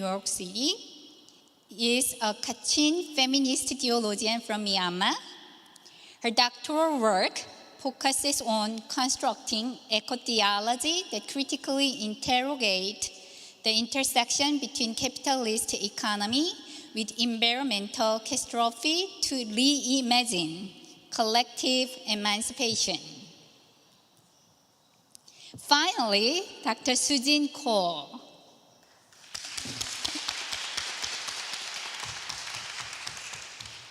York City, is a Kachin feminist theologian from Myanmar. Her doctoral work focuses on constructing eco-theology that critically interrogate the intersection between capitalist economy with environmental catastrophe to reimagine collective emancipation. Finally, Dr. Sujin Ko.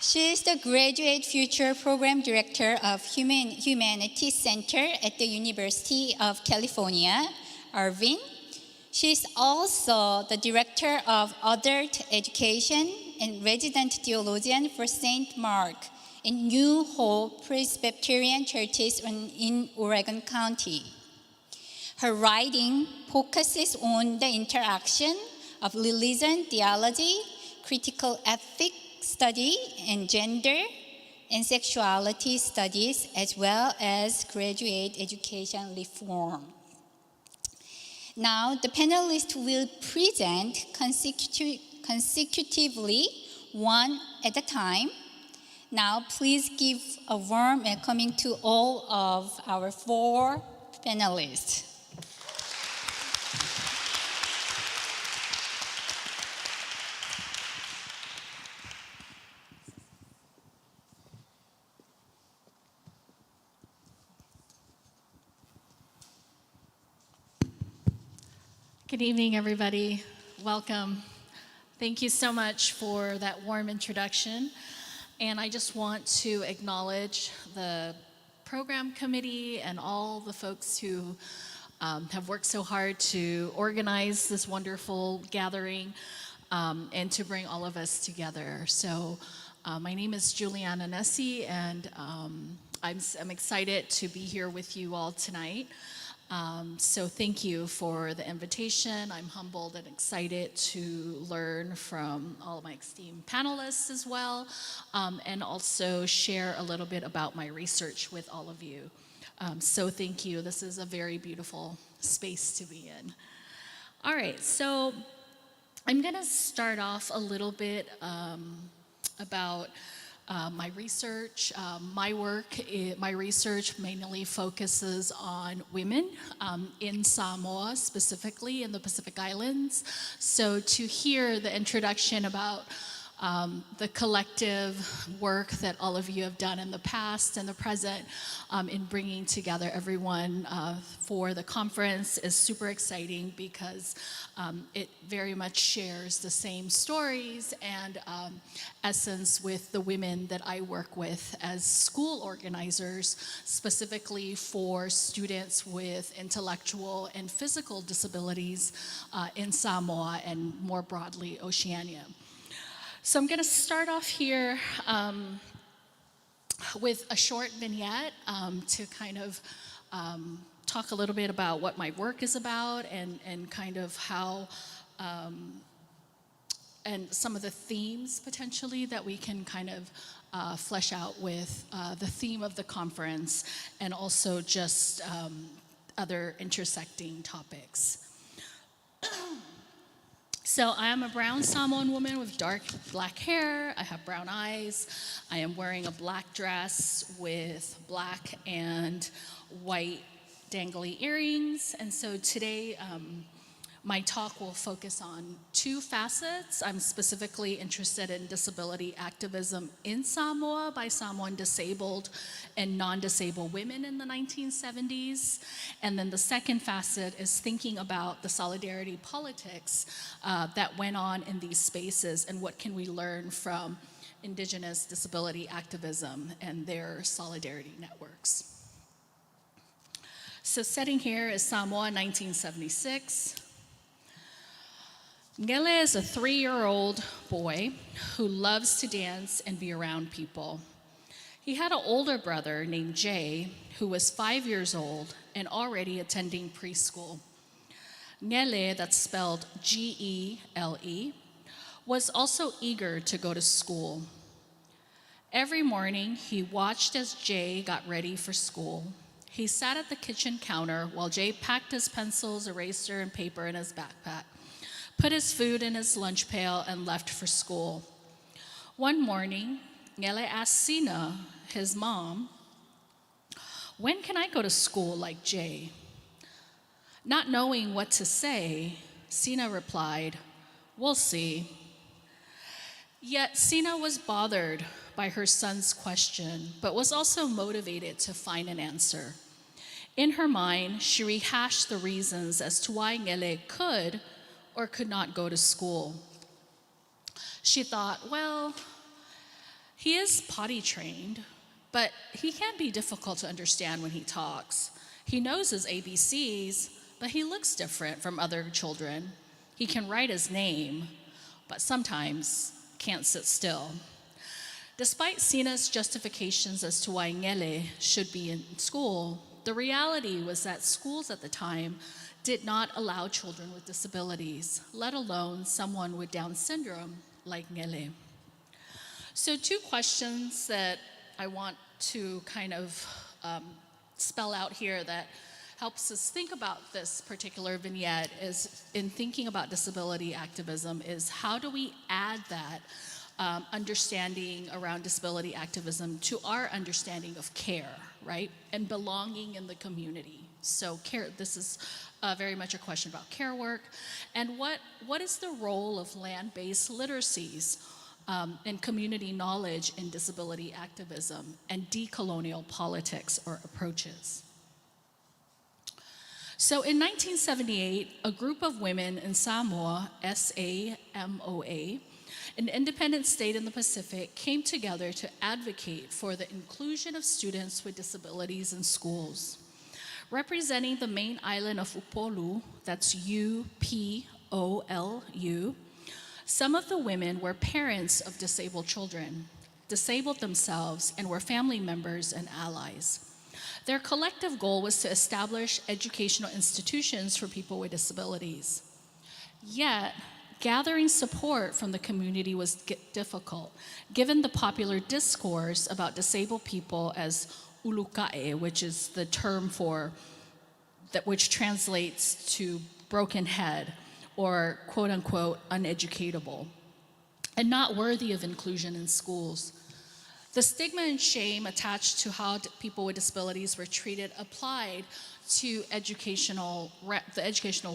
She is the Graduate Future Program Director of Humanities Center at the University of California, Irvine. She is also the Director of Adult Education and Resident Theologian for St. Mark and New Hope Presbyterian Churches in Oregon County. Her writing focuses on the interaction of religion, theology, critical ethics study, and gender and sexuality studies, as well as graduate education reform. Now, the panelists will present consecutively, one at a time. Now, please give a warm welcome to all of our 4 panelists. Good evening, everybody. Welcome. Thank you so much for that warm introduction. And I just want to acknowledge the program committee and all the folks who have worked so hard to organize this wonderful gathering and to bring all of us together. So my name is Juliana Nessie, and I'm excited to be here with you all tonight. So thank you for the invitation. I'm humbled and excited to learn from all of my esteemed panelists as well, and also share a little bit about my research with all of you. So thank you. This is a very beautiful space to be in. All right, so I'm gonna start off a little bit about my research. My research mainly focuses on women in Samoa, specifically in the Pacific Islands. So to hear the introduction about the collective work that all of you have done in the past and the present in bringing together everyone for the conference is super exciting because it very much shares the same stories and essence with the women that I work with as school organizers, specifically for students with intellectual and physical disabilities in Samoa and more broadly Oceania. So I'm going to start off here with a short vignette to kind of talk a little bit about what my work is about and kind of how, and some of the themes potentially that we can kind of flesh out with the theme of the conference and also just other intersecting topics. So I am a brown Samoan woman with dark black hair. I have brown eyes. I am wearing a black dress with black and white dangly earrings. And so today, my talk will focus on 2 facets. I'm specifically interested in disability activism in Samoa by Samoan disabled and non-disabled women in the 1970s. And then the second facet is thinking about the solidarity politics that went on in these spaces and what can we learn from Indigenous disability activism and their solidarity networks. So setting here is Samoa, 1976. Ngele is a 3-year-old boy who loves to dance and be around people. He had an older brother named Jay who was 5 years old and already attending preschool. Ngele, that's spelled G-E-L-E, was also eager to go to school. Every morning, he watched as Jay got ready for school. He sat at the kitchen counter while Jay packed his pencils, eraser, and paper in his backpack. put his food in his lunch pail, and left for school. One morning, Ngele asked Sina, his mom, "When can I go to school like Jay?" Not knowing what to say, Sina replied, "We'll see." Yet Sina was bothered by her son's question, but was also motivated to find an answer. In her mind, she rehashed the reasons as to why Ngele could or could not go to school. She thought, well, he is potty trained, but he can be difficult to understand when he talks. He knows his ABCs, but he looks different from other children. He can write his name, but sometimes can't sit still. Despite Sina's justifications as to why Ngele should be in school, the reality was that schools at the time did not allow children with disabilities, let alone someone with Down syndrome like Ngele. So 2 questions that I want to kind of spell out here that helps us think about this particular vignette is, in thinking about disability activism, is how do we add that understanding around disability activism to our understanding of care, right? And belonging in the community. So care, this is very much a question about care work. And what is the role of land-based literacies and community knowledge in disability activism and decolonial politics or approaches? So in 1978, a group of women in Samoa, SAMOA, an independent state in the Pacific, came together to advocate for the inclusion of students with disabilities in schools. Representing the main island of Upolu, that's UPOLU, some of the women were parents of disabled children, disabled themselves, and were family members and allies. Their collective goal was to establish educational institutions for people with disabilities. Yet, gathering support from the community was difficult, given the popular discourse about disabled people as ulukae, which is the term for that, which translates to broken head or quote unquote uneducatable, and not worthy of inclusion in schools. The stigma and shame attached to how people with disabilities were treated applied to the educational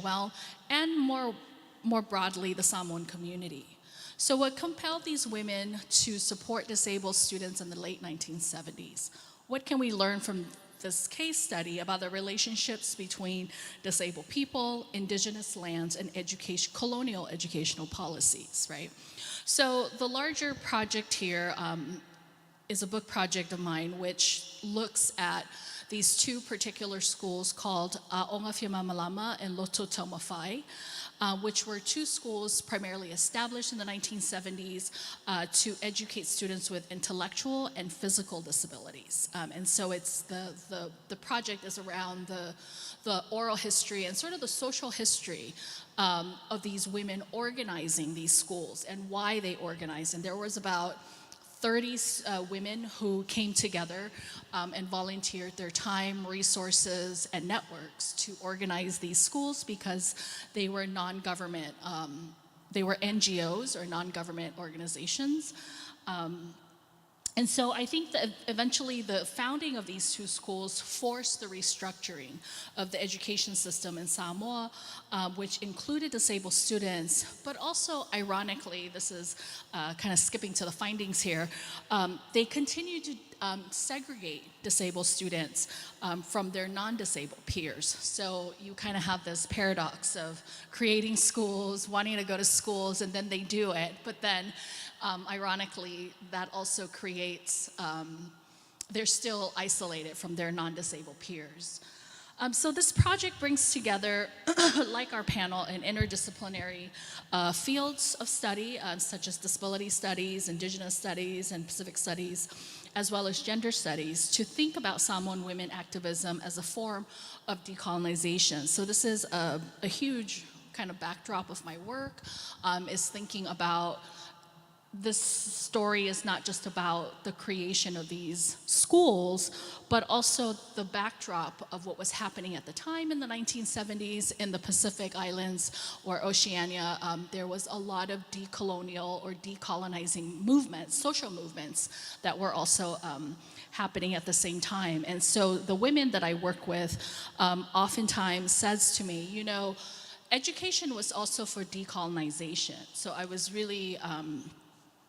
realm and more broadly the Samoan community. So what compelled these women to support disabled students in the late 1970s? What can we learn from this case study about the relationships between disabled people, indigenous lands, and colonial educational policies, right? So the larger project here is a book project of mine which looks at these 2 particular schools called Aonga Fiamamalama and Loto Taumawhai, which were 2 schools primarily established in the 1970s to educate students with intellectual and physical disabilities. And so it's the project is around the oral history and sort of the social history of these women organizing these schools and why they organized. And there was about 30 women who came together and volunteered their time, resources, and networks to organize these schools because they were non-government, they were NGOs or non-government organizations. And so I think that eventually the founding of these 2 schools forced the restructuring of the education system in Samoa, which included disabled students, but also ironically, this is kind of skipping to the findings here, they continued to segregate disabled students from their non-disabled peers. So you kind of have this paradox of creating schools, wanting to go to schools, and then they do it, but then ironically, that also creates, they're still isolated from their non-disabled peers. So this project brings together, like our panel, an interdisciplinary fields of study, such as disability studies, indigenous studies, and Pacific studies, as well as gender studies, to think about Samoan women activism as a form of decolonization. So this is a huge kind of backdrop of my work, is thinking about this story is not just about the creation of these schools, but also the backdrop of what was happening at the time in the 1970s in the Pacific Islands or Oceania. There was a lot of decolonial or decolonizing movements, social movements, that were also happening at the same time. And so the women that I work with oftentimes says to me, you know, education was also for decolonization. So I was really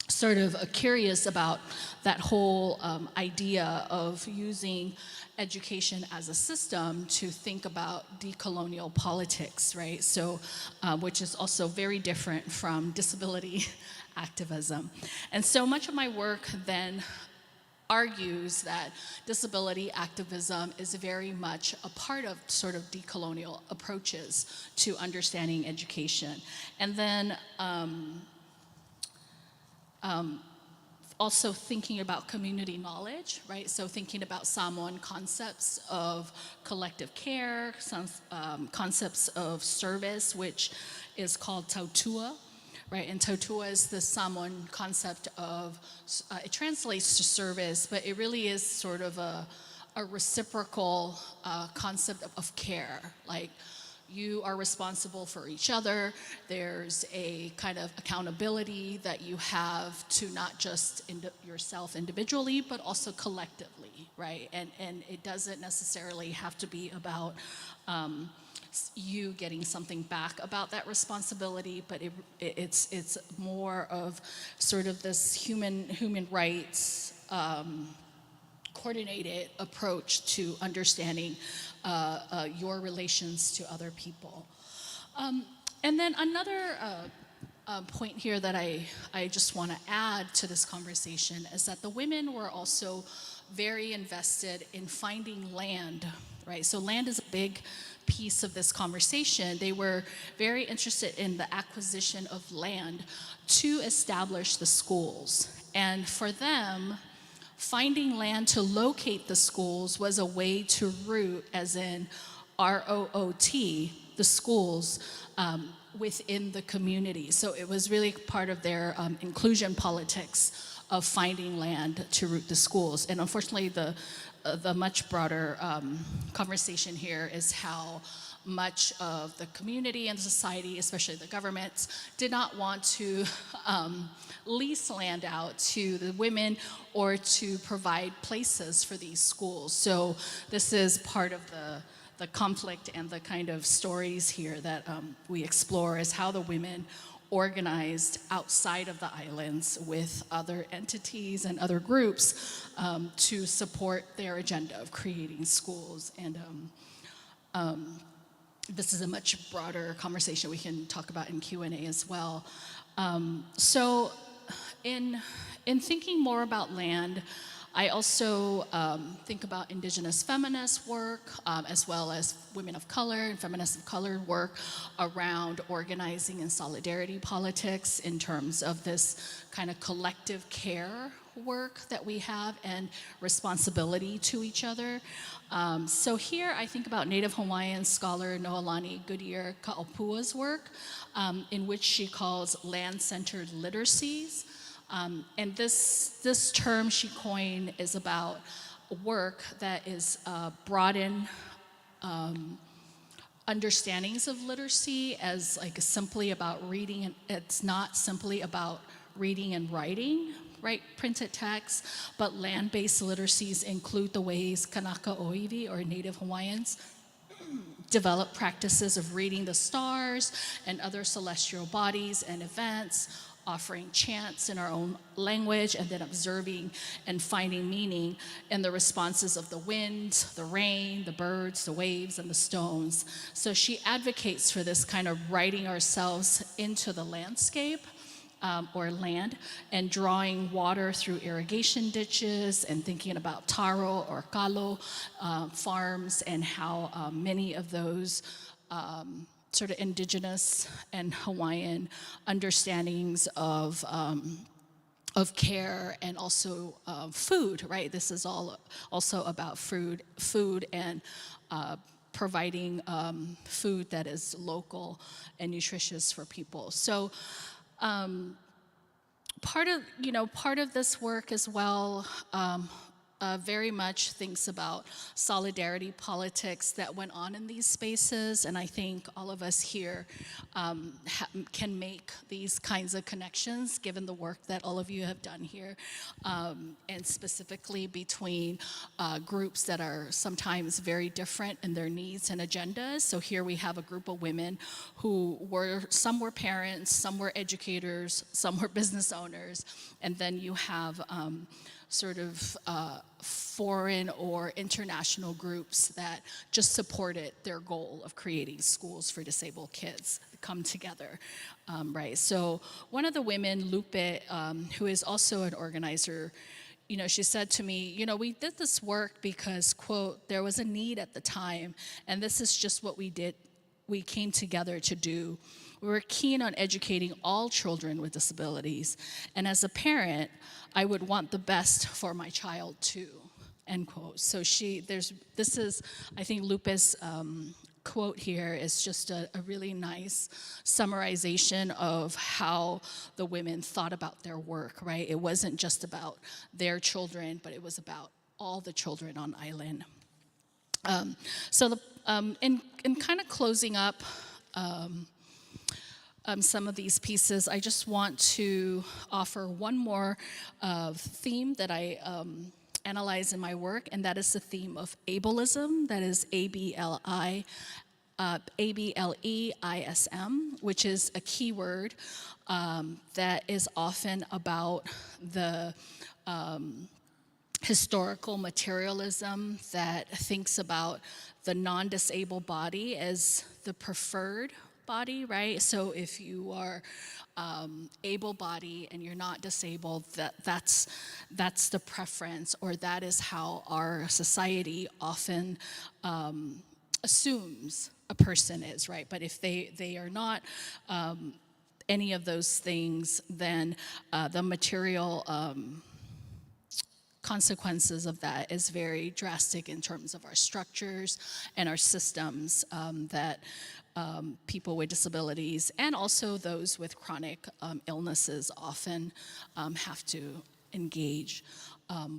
sort of curious about that whole idea of using education as a system to think about decolonial politics, right? So, which is also very different from disability activism. And so much of my work then argues that disability activism is very much a part of sort of decolonial approaches to understanding education. And then also thinking about community knowledge, right? So thinking about Samoan concepts of collective care, some concepts of service, which is called tautua, right? And tautua is the Samoan concept of, it translates to service, but it really is sort of a reciprocal concept of care, like you are responsible for each other. There's a kind of accountability that you have to not just yourself individually, but also collectively, right? And it doesn't necessarily have to be about you getting something back about that responsibility, but it's more of sort of this human rights coordinated approach to understanding your relations to other people. And then another point here that I just want to add to this conversation is that the women were also very invested in finding land, right? So land is a big piece of this conversation. They were very interested in the acquisition of land to establish the schools. And for them, finding land to locate the schools was a way to root, as in R-O-O-T, the schools within the community. So it was really part of their inclusion politics of finding land to root the schools. And unfortunately, the much broader conversation here is how much of the community and society, especially the governments, did not want to lease land out to the women or to provide places for these schools. So this is part of the conflict and the kind of stories here that we explore, is how the women organized outside of the islands with other entities and other groups to support their agenda of creating schools. And this is a much broader conversation we can talk about in Q&A as well. So in thinking more about land, I also think about indigenous feminist work, as well as women of color and feminists of color work around organizing and solidarity politics in terms of this kind of collective care work that we have and responsibility to each other. So here I think about Native Hawaiian scholar Noelani Goodyear Ka'opua's work, in which she calls land-centered literacies. And this term she coined is about work that is broaden understandings of literacy as like simply about reading, and it's not simply about reading and writing, right, printed text, but land-based literacies include the ways Kanaka Oiwi, or Native Hawaiians, develop practices of reading the stars and other celestial bodies and events, offering chants in our own language, and then observing and finding meaning in the responses of the wind, the rain, the birds, the waves, and the stones. So she advocates for this kind of writing ourselves into the landscape, or land, and drawing water through irrigation ditches, and thinking about taro or kalo farms, and how many of those sort of indigenous and Hawaiian understandings of care and also food, right? This is all also about food and providing food that is local and nutritious for people. So part of this work as well very much thinks about solidarity politics that went on in these spaces, and I think all of us here can make these kinds of connections given the work that all of you have done here, and specifically between groups that are sometimes very different in their needs and agendas. So here we have a group of women who some were parents, some were educators, some were business owners, and then you have sort of foreign or international groups that just supported their goal of creating schools for disabled kids come together, right? So one of the women, Lupe, who is also an organizer, she said to me, we did this work because, quote, there was a need at the time, and this is just what we did. We came together to do. We were keen on educating all children with disabilities, and as a parent, I would want the best for my child too, end quote. So this is, I think Lupe's quote here is just a really nice summarization of how the women thought about their work, right? It wasn't just about their children, but it was about all the children on island. In kind of closing up some of these pieces, I just want to offer one more theme that I analyze in my work, and that is the theme of ableism. That is ABLEISM, which is a keyword that is often about the historical materialism that thinks about the non-disabled body as the preferred body, right? So if you are able-bodied and you're not disabled, that's the preference, or that is how our society often assumes a person is, right? But if they are not any of those things, then the material consequences of that is very drastic in terms of our structures and our systems that people with disabilities and also those with chronic illnesses often have to engage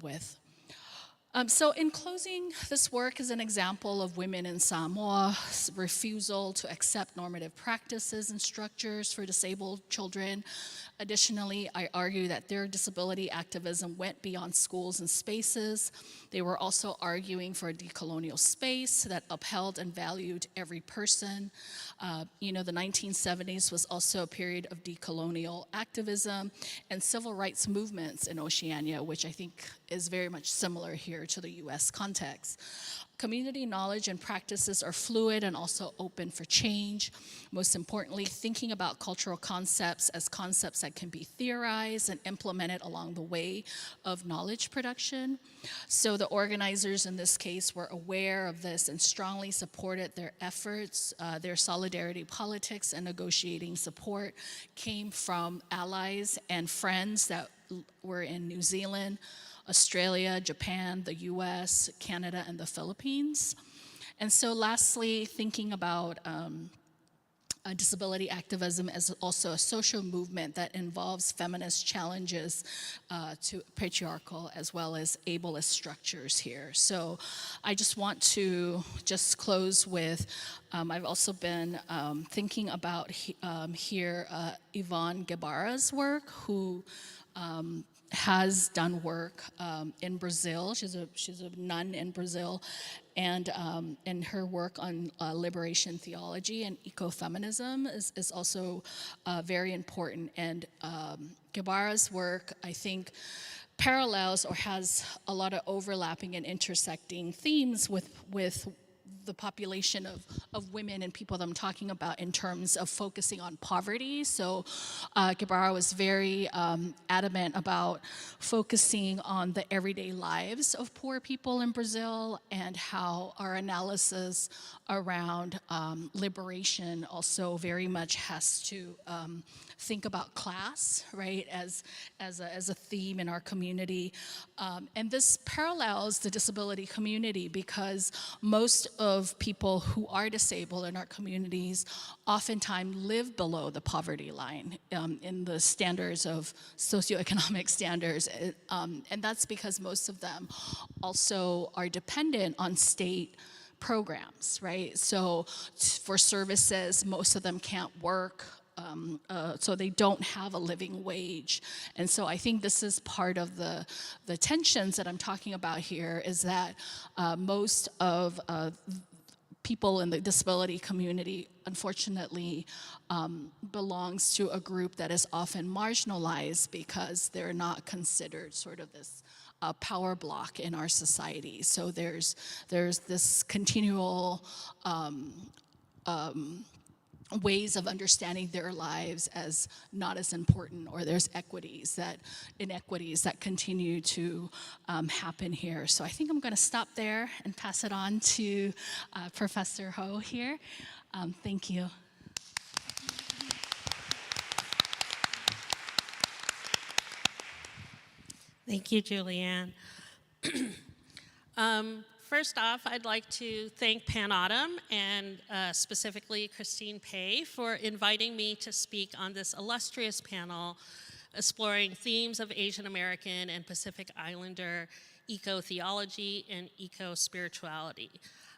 with. So in closing, this work is an example of women in Samoa's refusal to accept normative practices and structures for disabled children. Additionally, I argue that their disability activism went beyond schools and spaces. They were also arguing for a decolonial space that upheld and valued every person. The 1970s was also a period of decolonial activism and civil rights movements in Oceania, which I think is very much similar here to the US context. Community knowledge and practices are fluid and also open for change. Most importantly, thinking about cultural concepts as concepts that can be theorized and implemented along the way of knowledge production. So the organizers in this case were aware of this and strongly supported their efforts. Their solidarity politics and negotiating support came from allies and friends that were in New Zealand, Australia, Japan, the US, Canada, and the Philippines. And so lastly, thinking about disability activism as also a social movement that involves feminist challenges to patriarchal as well as ableist structures here. So I just want to just close with, I've also been thinking about here Yvonne Guevara's work, who has done work in Brazil. She's a nun in Brazil, and her work on liberation theology and ecofeminism is also very important. And Guevara's work, I think, parallels or has a lot of overlapping and intersecting themes with the population of women and people that I'm talking about in terms of focusing on poverty. So Guevara was very adamant about focusing on the everyday lives of poor people in Brazil and how our analysis around liberation also very much has to think about class, right, as a theme in our community. And this parallels the disability community because most of of people who are disabled in our communities oftentimes live below the poverty line in the standards of socioeconomic standards. And that's because most of them also are dependent on state programs, right? So for services, most of them can't work. So they don't have a living wage. And so I think this is part of the tensions that I'm talking about here, is that most of people in the disability community, unfortunately, belongs to a group that is often marginalized because they're not considered sort of this power block in our society. So there's this continual ways of understanding their lives as not as important, or there's inequities that continue to happen here. So I think I'm going to stop there and pass it on to Professor Ho here. Thank you. Thank you, Julianne. First off, I'd like to thank Pan Autumn and specifically Christine Pei for inviting me to speak on this illustrious panel exploring themes of Asian American and Pacific Islander eco-theology and eco-spirituality.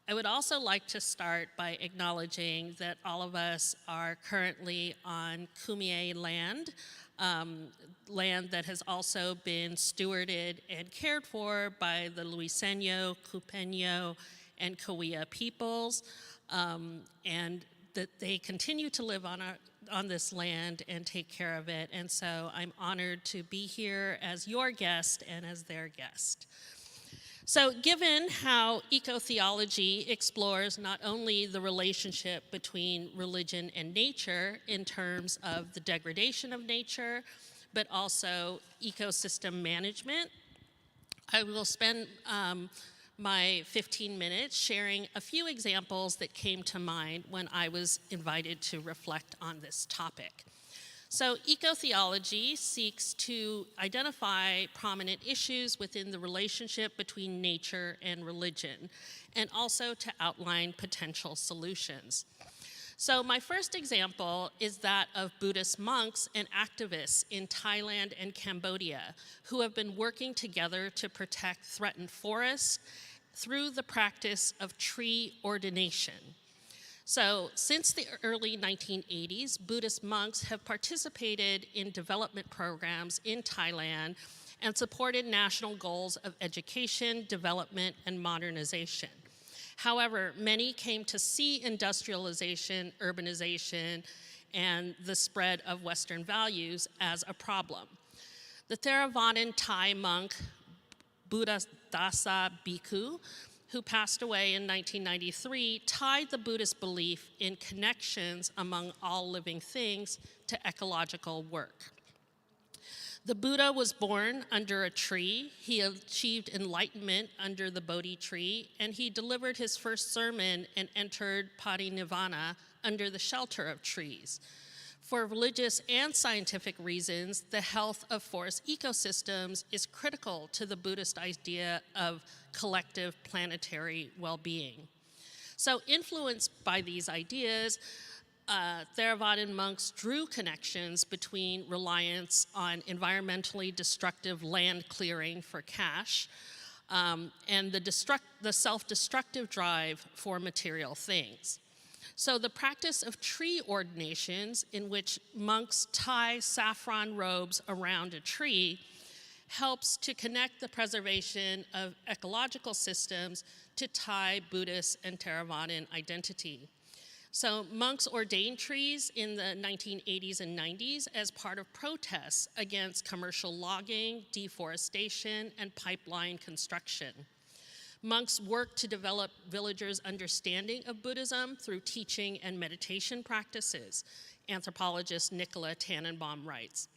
I would also like to start by acknowledging that all of us are currently on Kumeyaay land, land that has also been stewarded and cared for by the Luiseno, Cupeño, and Cahuilla peoples, and that they continue to live on this land and take care of it. And so I'm honored to be here as your guest and as their guest. So given how eco-theology explores not only the relationship between religion and nature in terms of the degradation of nature, but also ecosystem management, I will spend my 15 minutes sharing a few examples that came to mind when I was invited to reflect on this topic. So eco-theology seeks to identify prominent issues within the relationship between nature and religion, and also to outline potential solutions. So my first example is that of Buddhist monks and activists in Thailand and Cambodia who have been working together to protect threatened forests through the practice of tree ordination. So since the early 1980s, Buddhist monks have participated in development programs in Thailand and supported national goals of education, development, and modernization. However, many came to see industrialization, urbanization, and the spread of Western values as a problem. The Theravadan Thai monk Buddhadasa Bhikkhu, who passed away in 1993, tied the Buddhist belief in connections among all living things to ecological work. The Buddha was born under a tree. He achieved enlightenment under the Bodhi tree, and he delivered his first sermon and entered parinirvana under the shelter of trees. For religious and scientific reasons, the health of forest ecosystems is critical to the Buddhist idea of collective planetary well-being. So influenced by these ideas, Theravadan monks drew connections between reliance on environmentally destructive land clearing for cash and the self-destructive drive for material things. So the practice of tree ordinations, in which monks tie saffron robes around a tree, helps to connect the preservation of ecological systems to Thai, Buddhist, and Theravadan identity. So monks ordained trees in the 1980s and 90s as part of protests against commercial logging, deforestation, and pipeline construction. Monks worked to develop villagers' understanding of Buddhism through teaching and meditation practices, anthropologist Nicola Tannenbaum writes.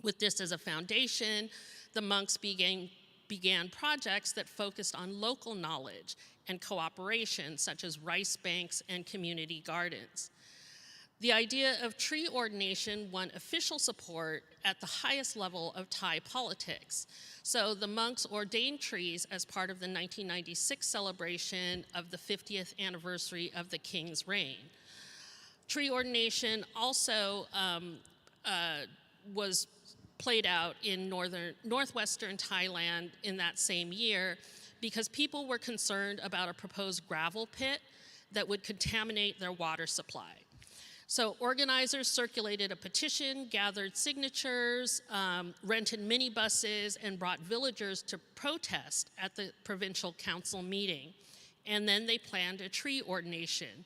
With this as a foundation, the monks began projects that focused on local knowledge and cooperation, such as rice banks and community gardens. The idea of tree ordination won official support at the highest level of Thai politics. So the monks ordained trees as part of the 1996 celebration of the 50th anniversary of the king's reign. Tree ordination also was played out in northwestern Thailand in that same year because people were concerned about a proposed gravel pit that would contaminate their water supply. So organizers circulated a petition, gathered signatures, rented minibuses, and brought villagers to protest at the provincial council meeting. And then they planned a tree ordination.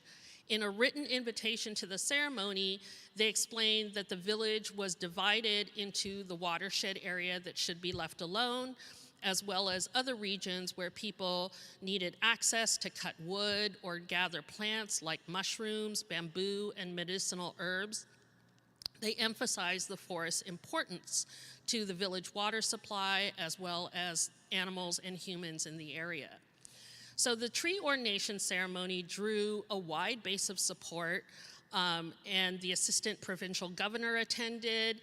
In a written invitation to the ceremony, they explained that the village was divided into the watershed area that should be left alone, as well as other regions where people needed access to cut wood or gather plants like mushrooms, bamboo, and medicinal herbs. They emphasized the forest's importance to the village water supply, as well as animals and humans in the area. So the tree ordination ceremony drew a wide base of support, and the assistant provincial governor attended.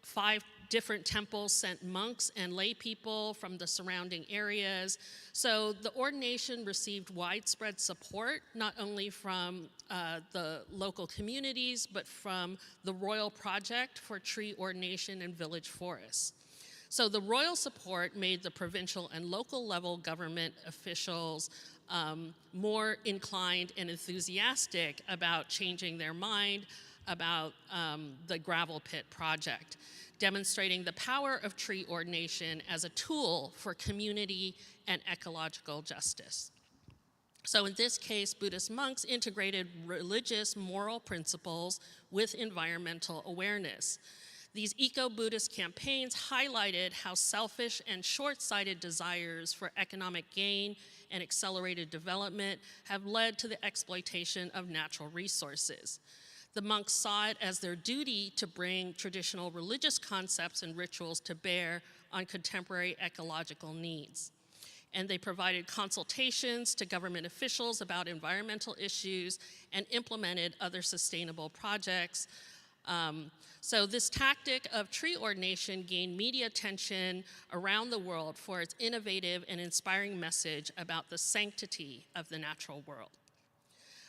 5 different temples sent monks and lay people from the surrounding areas. So the ordination received widespread support, not only from the local communities, but from the Royal Project for Tree Ordination in Village Forests. So the royal support made the provincial and local level government officials more inclined and enthusiastic about changing their mind about the gravel pit project, demonstrating the power of tree ordination as a tool for community and ecological justice. So in this case, Buddhist monks integrated religious moral principles with environmental awareness. These eco-Buddhist campaigns highlighted how selfish and short-sighted desires for economic gain and accelerated development have led to the exploitation of natural resources. The monks saw it as their duty to bring traditional religious concepts and rituals to bear on contemporary ecological needs. And they provided consultations to government officials about environmental issues and implemented other sustainable projects. So this tactic of tree ordination gained media attention around the world for its innovative and inspiring message about the sanctity of the natural world.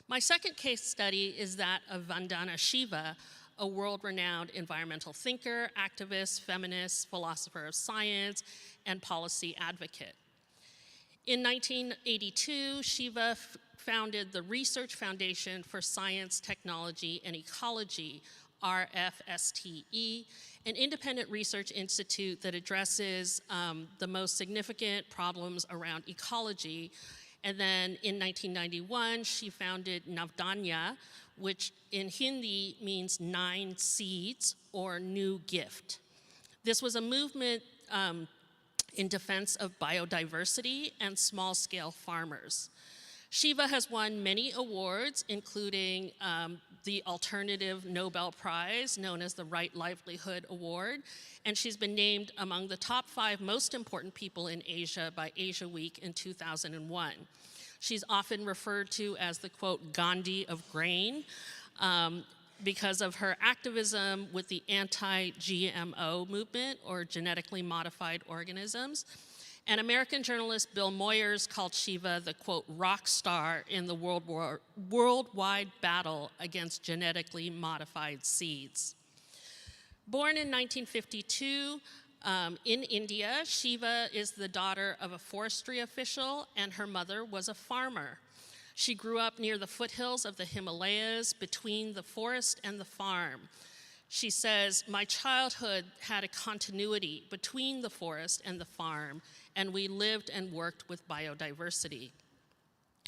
My second case study is that of Vandana Shiva, a world-renowned environmental thinker, activist, feminist, philosopher of science, and policy advocate. In 1982, Shiva founded the Research Foundation for Science, Technology, and Ecology, RFSTE, an independent research institute that addresses the most significant problems around ecology. And then in 1991, she founded Navdanya, which in Hindi means 9 seeds or new gift. This was a movement in defense of biodiversity and small-scale farmers. Shiva has won many awards, including the Alternative Nobel Prize, known as the Right Livelihood Award, and she's been named among the top 5 most important people in Asia by Asia Week in 2001. She's often referred to as the, quote, Gandhi of grain, because of her activism with the anti-GMO movement, or genetically modified organisms. And American journalist Bill Moyers called Shiva the, quote, rock star in the worldwide battle against genetically modified seeds. Born in 1952 in India, Shiva is the daughter of a forestry official, and her mother was a farmer. She grew up near the foothills of the Himalayas, between the forest and the farm. She says, "My childhood had a continuity between the forest and the farm, and we lived and worked with biodiversity."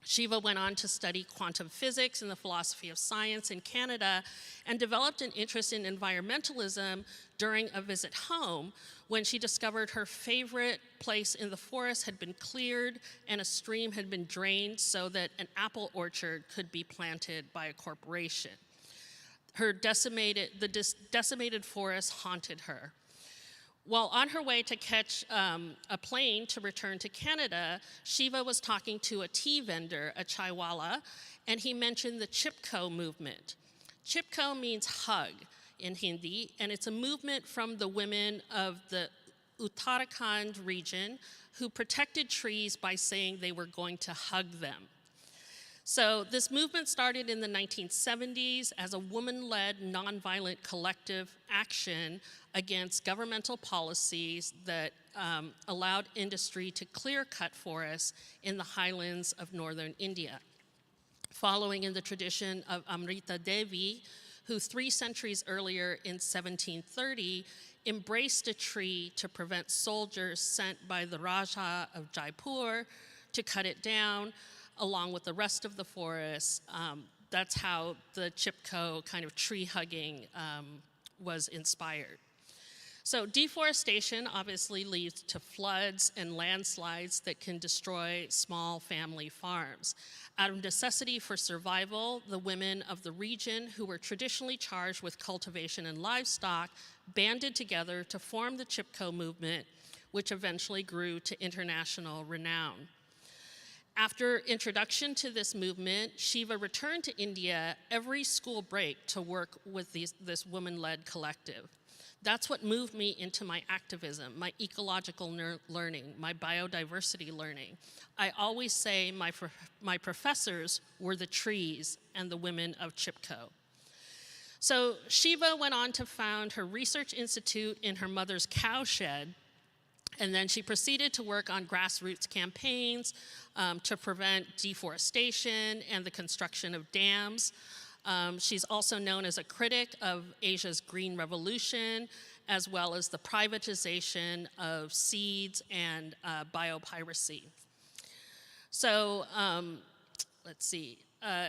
Shiva went on to study quantum physics and the philosophy of science in Canada and developed an interest in environmentalism during a visit home when she discovered her favorite place in the forest had been cleared and a stream had been drained so that an apple orchard could be planted by a corporation. The decimated forest haunted her. While on her way to catch a plane to return to Canada, Shiva was talking to a tea vendor, a chaiwala, and he mentioned the Chipko movement. Chipko means hug in Hindi, and it's a movement from the women of the Uttarakhand region who protected trees by saying they were going to hug them. So this movement started in the 1970s as a woman-led nonviolent collective action against governmental policies that allowed industry to clear-cut forests in the highlands of northern India. Following in the tradition of Amrita Devi, who 3 centuries earlier in 1730 embraced a tree to prevent soldiers sent by the Raja of Jaipur to cut it down, along with the rest of the forest. That's how the Chipko kind of tree hugging was inspired. So deforestation obviously leads to floods and landslides that can destroy small family farms. Out of necessity for survival, the women of the region who were traditionally charged with cultivation and livestock banded together to form the Chipko movement, which eventually grew to international renown. After introduction to this movement, Shiva returned to India every school break to work with this woman-led collective. That's what moved me into my activism, my ecological learning, my biodiversity learning. I always say my professors were the trees and the women of Chipko. So Shiva went on to found her research institute in her mother's cowshed, and then she proceeded to work on grassroots campaigns to prevent deforestation and the construction of dams. She's also known as a critic of Asia's Green Revolution, as well as the privatization of seeds and biopiracy. So let's see.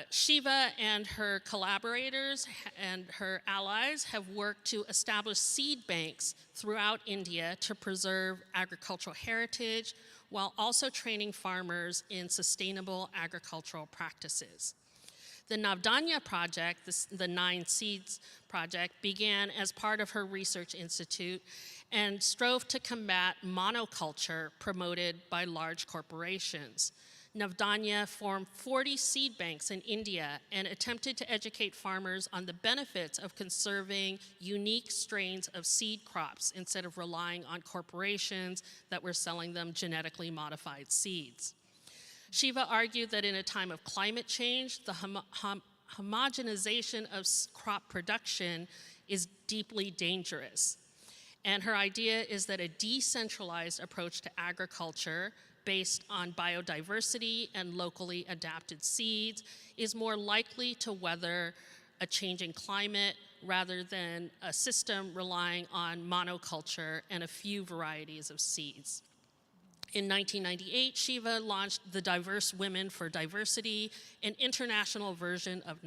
Shiva and her collaborators and her allies have worked to establish seed banks throughout India to preserve agricultural heritage while also training farmers in sustainable agricultural practices. The Navdanya project, the 9 Seeds project, began as part of her research institute and strove to combat monoculture promoted by large corporations. Navdanya formed 40 seed banks in India and attempted to educate farmers on the benefits of conserving unique strains of seed crops instead of relying on corporations that were selling them genetically modified seeds. Shiva argued that in a time of climate change, the homogenization of crop production is deeply dangerous. And her idea is that a decentralized approach to agriculture based on biodiversity and locally adapted seeds is more likely to weather a changing climate rather than a system relying on monoculture and a few varieties of seeds. In 1998, Shiva launched the Diverse Women for Diversity, an international version of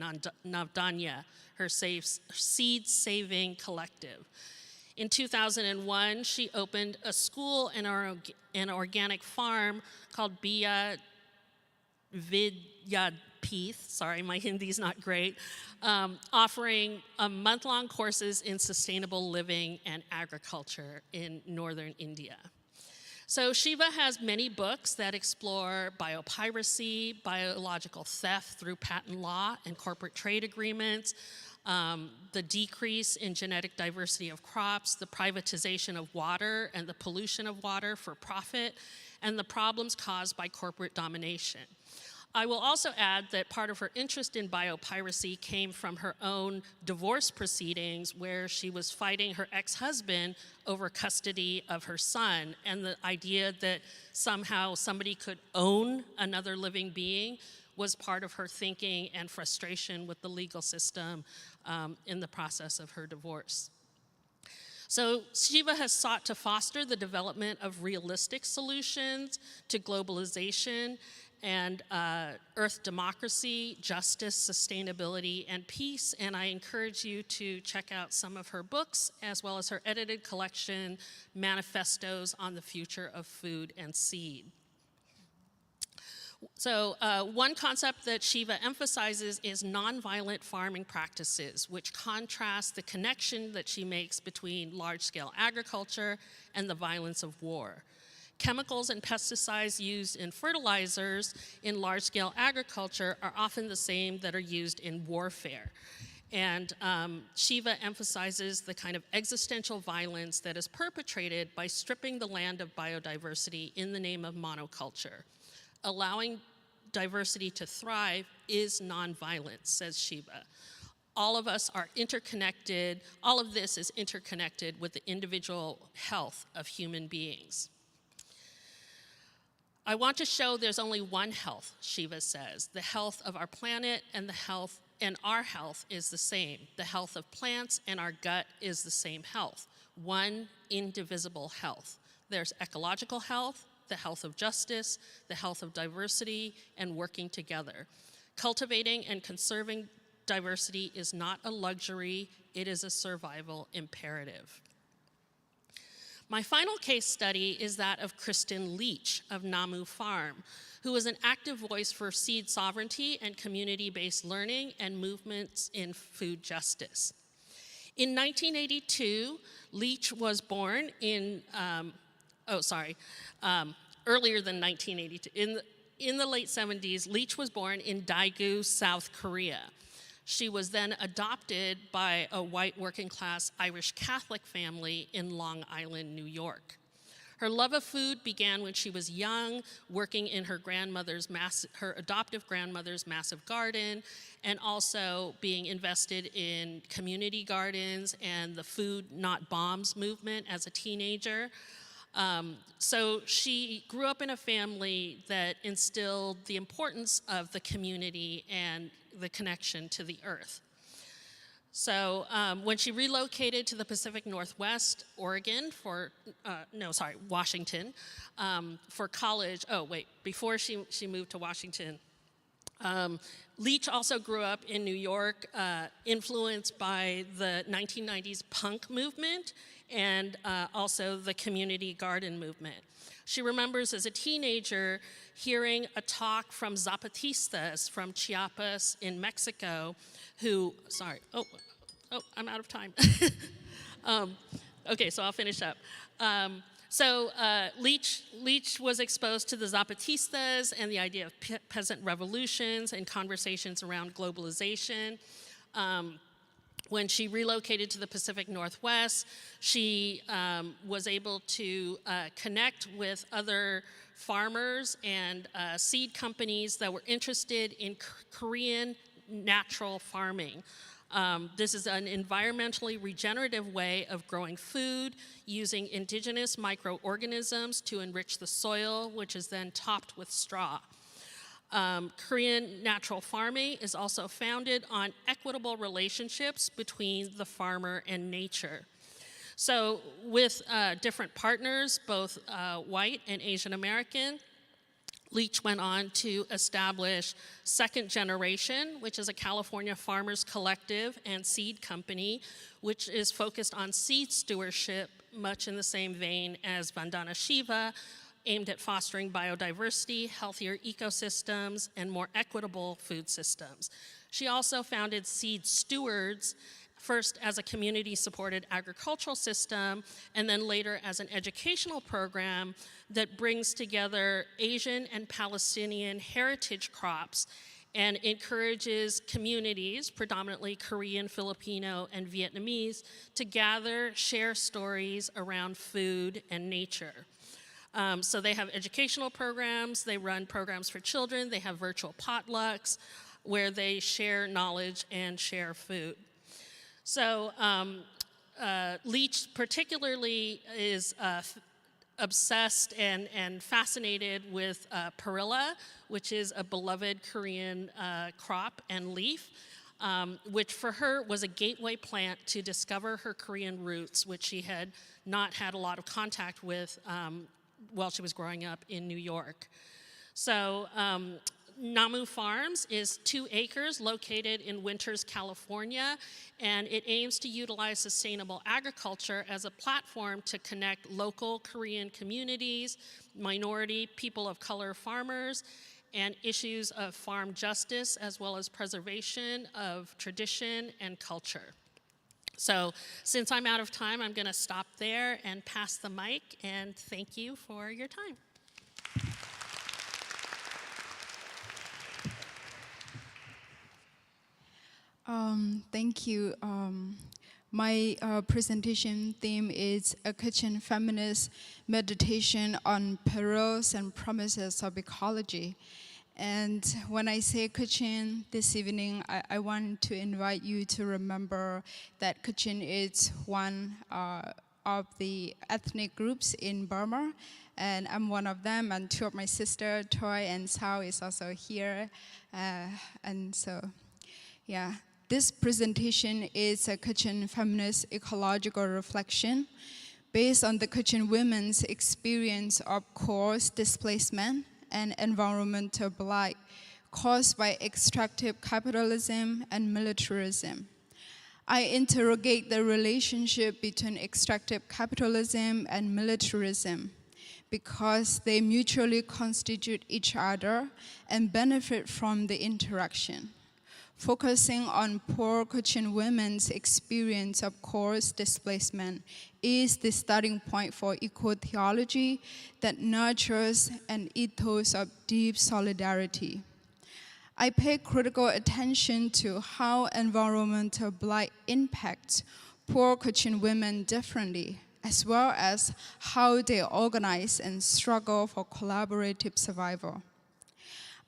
Navdanya, her seed-saving collective. In 2001, she opened a school and an organic farm called Biya Vidyapith, sorry, my Hindi's not great, offering month-long courses in sustainable living and agriculture in northern India. So Shiva has many books that explore biopiracy, biological theft through patent law and corporate trade agreements, the decrease in genetic diversity of crops, the privatization of water and the pollution of water for profit, and the problems caused by corporate domination. I will also add that part of her interest in biopiracy came from her own divorce proceedings, where she was fighting her ex-husband over custody of her son, and the idea that somehow somebody could own another living being was part of her thinking and frustration with the legal system in the process of her divorce. So Shiva has sought to foster the development of realistic solutions to globalization and earth democracy, justice, sustainability, and peace. And I encourage you to check out some of her books, as well as her edited collection, Manifestos on the Future of Food and Seed. So one concept that Shiva emphasizes is nonviolent farming practices, which contrast the connection that she makes between large-scale agriculture and the violence of war. Chemicals and pesticides used in fertilizers in large-scale agriculture are often the same that are used in warfare. And Shiva emphasizes the kind of existential violence that is perpetrated by stripping the land of biodiversity in the name of monoculture. Allowing diversity to thrive is nonviolence, says Shiva. All of us are interconnected. All of this is interconnected with the individual health of human beings. I want to show there's only one health, Shiva says. The health of our planet and our health is the same. The health of plants and our gut is the same health. One indivisible health. There's ecological health, the health of justice, the health of diversity, and working together. Cultivating and conserving diversity is not a luxury, it is a survival imperative. My final case study is that of Kristen Leach of Namu Farm, who is an active voice for seed sovereignty and community-based learning and movements in food justice. In 1982, Leach was born in, earlier than 1982. In the late 70s, Leach was born in Daegu, South Korea. She was then adopted by a white working-class Irish Catholic family in Long Island, New York. Her love of food began when she was young, working in her adoptive grandmother's massive garden, and also being invested in community gardens and the Food Not Bombs movement as a teenager. So she grew up in a family that instilled the importance of the community and the connection to the earth. So when she relocated to the Pacific Northwest, Washington, for college, before she moved to Washington, Leach also grew up in New York, influenced by the 1990s punk movement and also the community garden movement. She remembers as a teenager hearing a talk from Zapatistas from Chiapas in Mexico I'm out of time. Okay, so I'll finish up. Leach was exposed to the Zapatistas and the idea of peasant revolutions and conversations around globalization. When she relocated to the Pacific Northwest, she was able to connect with other farmers and seed companies that were interested in Korean natural farming. This is an environmentally regenerative way of growing food using indigenous microorganisms to enrich the soil, which is then topped with straw. Korean natural farming is also founded on equitable relationships between the farmer and nature. So with different partners, both white and Asian American, Leach went on to establish Second Generation, which is a California farmers collective and seed company, which is focused on seed stewardship, much in the same vein as Vandana Shiva, aimed at fostering biodiversity, healthier ecosystems, and more equitable food systems. She also founded Seed Stewards, first as a community-supported agricultural system, and then later as an educational program that brings together Asian and Palestinian heritage crops and encourages communities, predominantly Korean, Filipino, and Vietnamese, to gather, share stories around food and nature. So they have educational programs, they run programs for children, they have virtual potlucks where they share knowledge and share food. So Leach particularly is obsessed and fascinated with perilla, which is a beloved Korean crop and leaf, which for her was a gateway plant to discover her Korean roots, which she had not had a lot of contact with while she was growing up in New York. So Namu Farms is 2 acres located in Winters, California, and it aims to utilize sustainable agriculture as a platform to connect local Korean communities, minority, people of color farmers, and issues of farm justice, as well as preservation of tradition and culture. So since I'm out of time, I'm gonna stop there and pass the mic, and thank you for your time. Thank you. My presentation theme is a Kachin feminist meditation on perils and promises of ecology. And when I say Kachin this evening, I want to invite you to remember that Kachin is one of the ethnic groups in Burma, and I'm one of them, and two of my sisters, Troy and Sao, is also here. And so, yeah. This presentation is a Kachin feminist ecological reflection based on the Kachin women's experience of coarse displacement and environmental blight caused by extractive capitalism and militarism. I interrogate the relationship between extractive capitalism and militarism because they mutually constitute each other and benefit from the interaction. Focusing on poor Kachin women's experience of coarse displacement is the starting point for eco-theology that nurtures an ethos of deep solidarity. I pay critical attention to how environmental blight impacts poor Kachin women differently, as well as how they organize and struggle for collaborative survival.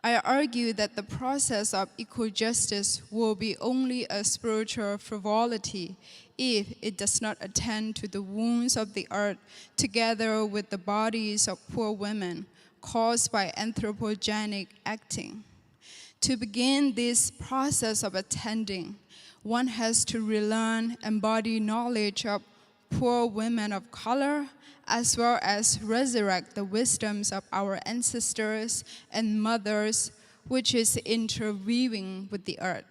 I argue that the process of eco-justice will be only a spiritual frivolity if it does not attend to the wounds of the earth together with the bodies of poor women caused by anthropogenic acting. To begin this process of attending, one has to relearn embodied knowledge of poor women of color, as well as resurrect the wisdoms of our ancestors and mothers, which is interweaving with the earth.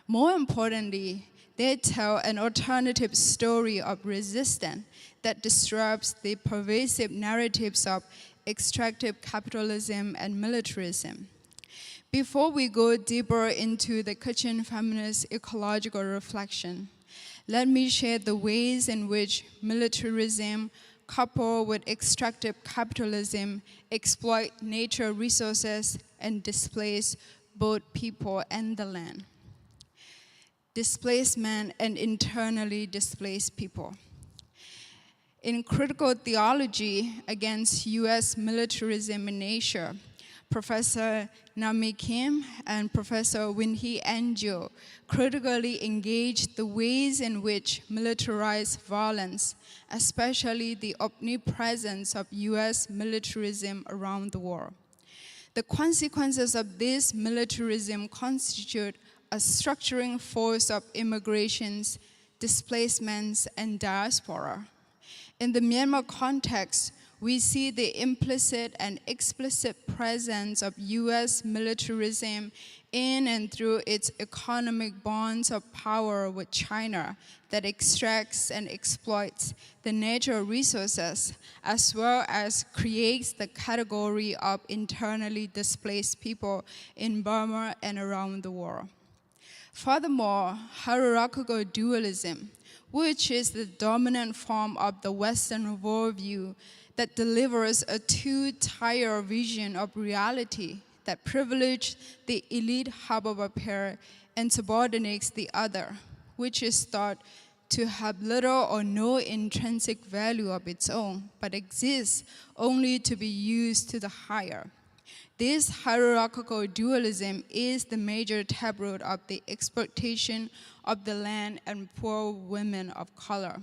More importantly, they tell an alternative story of resistance that disrupts the pervasive narratives of extractive capitalism and militarism. Before we go deeper into the Kachin feminist ecological reflection, let me share the ways in which militarism coupled with extractive capitalism exploit nature resources and displace both people and the land. Displacement and internally displaced people. In critical theology against US militarism in Asia, Professor Nami Kim and Professor Winhee Angel critically engaged the ways in which militarized violence, especially the omnipresence of US militarism around the world. The consequences of this militarism constitute a structuring force of immigrations, displacements, and diaspora. In the Myanmar context, we see the implicit and explicit presence of US militarism in and through its economic bonds of power with China that extracts and exploits the natural resources, as well as creates the category of internally displaced people in Burma and around the world. Furthermore, hierarchical dualism, which is the dominant form of the Western worldview that delivers a two-tier vision of reality that privileges the elite hub of a pair and subordinates the other, which is thought to have little or no intrinsic value of its own, but exists only to be used to the higher. This hierarchical dualism is the major taproot of the exploitation of the land and poor women of color.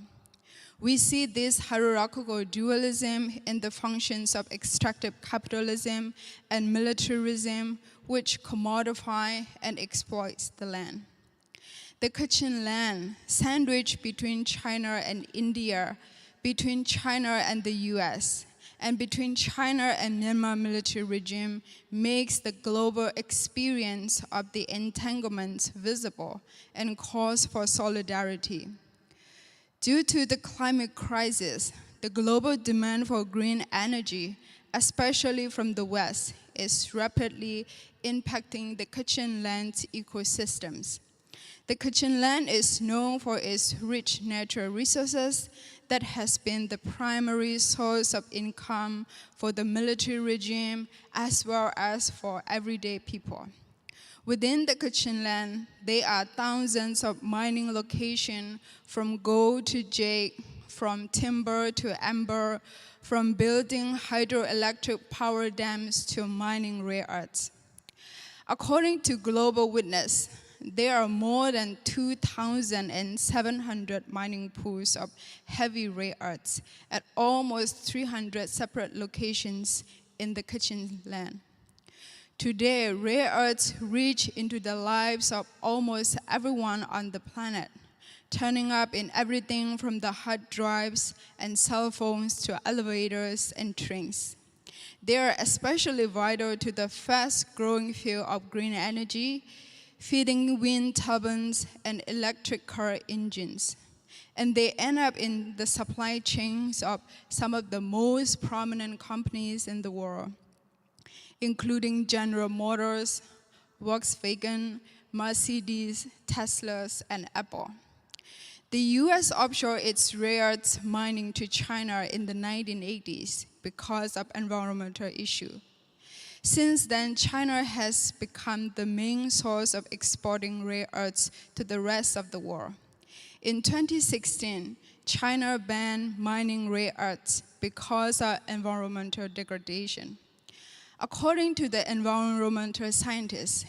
We see this hierarchical dualism in the functions of extractive capitalism and militarism, which commodify and exploit the land. The Kachin land, sandwiched between China and India, between China and the US, and between China and Myanmar military regime, makes the global experience of the entanglements visible and calls for solidarity. Due to the climate crisis, the global demand for green energy, especially from the West, is rapidly impacting the Kachin land's ecosystems. The Kachin land is known for its rich natural resources that has been the primary source of income for the military regime as well as for everyday people. Within the Kachin land, there are thousands of mining locations, from gold to jade, from timber to amber, from building hydroelectric power dams to mining rare earths. According to Global Witness, there are more than 2,700 mining pools of heavy rare earths at almost 300 separate locations in the Kachin land. Today, rare earths reach into the lives of almost everyone on the planet, turning up in everything from the hard drives and cell phones to elevators and trains. They are especially vital to the fast-growing field of green energy, feeding wind turbines and electric car engines. And they end up in the supply chains of some of the most prominent companies in the world, including General Motors, Volkswagen, Mercedes, Tesla, and Apple. The US offshored its rare earths mining to China in the 1980s because of environmental issues. Since then, China has become the main source of exporting rare earths to the rest of the world. In 2016, China banned mining rare earths because of environmental degradation. According to the environmental scientists,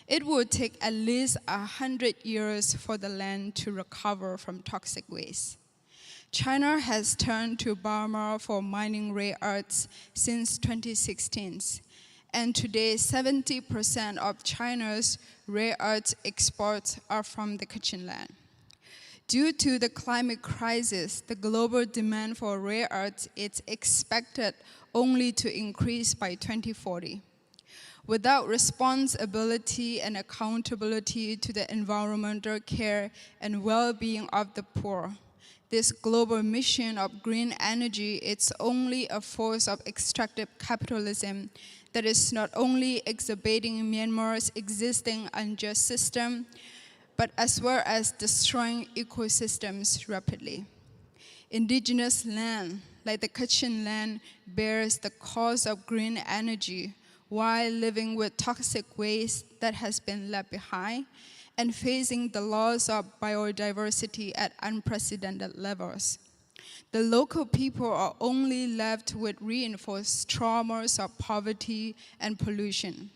it would take at least 100 years for the land to recover from toxic waste. China has turned to Burma for mining rare earths since 2016, and today 70% of China's rare earth exports are from the Kachin land. Due to the climate crisis, the global demand for rare earths is expected only to increase by 2040. Without responsibility and accountability to the environmental care and well-being of the poor, this global mission of green energy is only a force of extractive capitalism that is not only exacerbating Myanmar's existing unjust system, but as well as destroying ecosystems rapidly. Indigenous land, like the Kachin land, bears the cost of green energy while living with toxic waste that has been left behind and facing the loss of biodiversity at unprecedented levels. The local people are only left with reinforced traumas of poverty and pollution.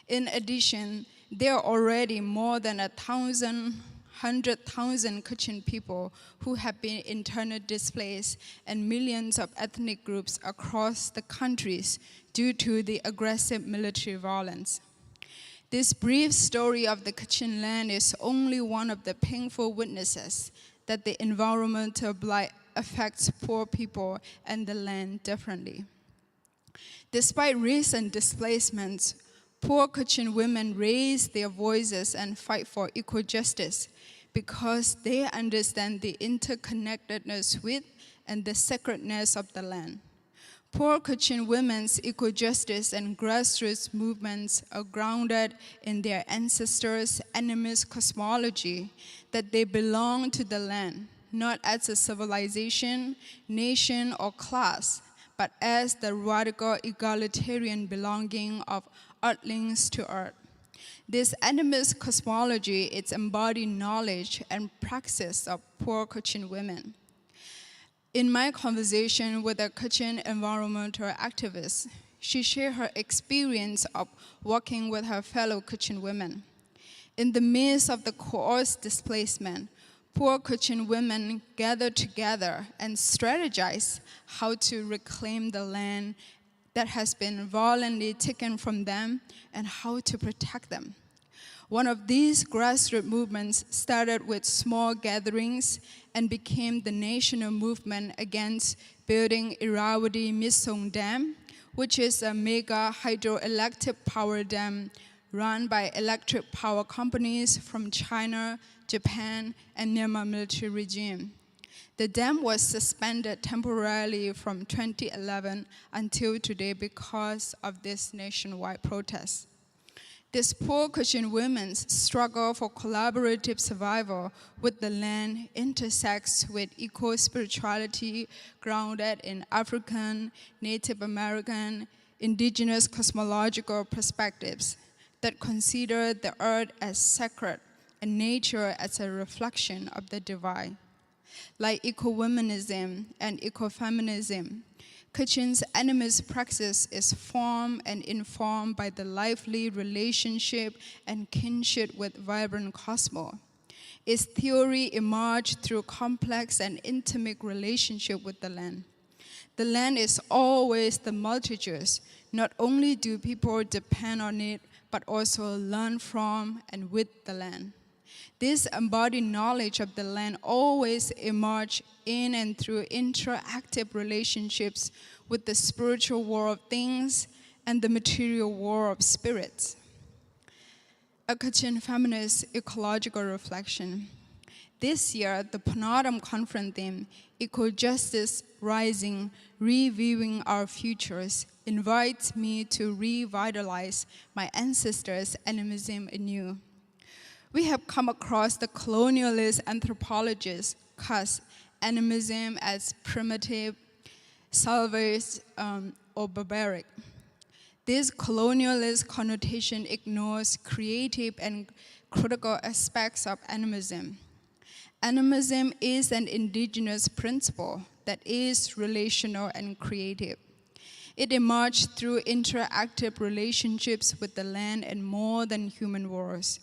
In addition, there are already more than 100,000 Kachin people who have been internally displaced and millions of ethnic groups across the countries due to the aggressive military violence. This brief story of the Kachin land is only one of the painful witnesses that the environmental blight affects poor people and the land differently. Despite recent displacements, poor Kachin women raise their voices and fight for equal justice because they understand the interconnectedness with and the sacredness of the land. Poor Kachin women's equal justice and grassroots movements are grounded in their ancestors' animist cosmology that they belong to the land, not as a civilization, nation, or class, but as the radical egalitarian belonging of earthlings to earth. This animist cosmology is embodied knowledge and praxis of poor Kachin women. In my conversation with a Kachin environmental activist, she shared her experience of working with her fellow Kachin women. In the midst of the coerced displacement, poor Kachin women gathered together and strategized how to reclaim the land that has been violently taken from them and how to protect them. One of these grassroots movements started with small gatherings and became the national movement against building Irrawaddy Misong Dam, which is a mega hydroelectric power dam run by electric power companies from China, Japan, and Myanmar military regime. The dam was suspended temporarily from 2011 until today because of this nationwide protest. This poor Kachin women's struggle for collaborative survival with the land intersects with eco-spirituality grounded in African, Native American, indigenous cosmological perspectives that consider the earth as sacred and nature as a reflection of the divine. Like eco-womanism and eco-feminism, Kachin's animist praxis is formed and informed by the lively relationship and kinship with vibrant cosmos. Its theory emerged through complex and intimate relationship with the land. The land is always the multitudes. Not only do people depend on it, but also learn from and with the land. This embodied knowledge of the land always emerges in and through interactive relationships with the spiritual world of things and the material world of spirits. A Kachin feminist ecological reflection. This year, the Panautum conference theme, Eco-Justice Rising, Reviewing Our Futures, invites me to revitalize my ancestors' animism anew. We have come across the colonialist anthropologists cast animism as primitive, salvage, or barbaric. This colonialist connotation ignores creative and critical aspects of animism. Animism is an indigenous principle that is relational and creative. It emerged through interactive relationships with the land and more than human worlds.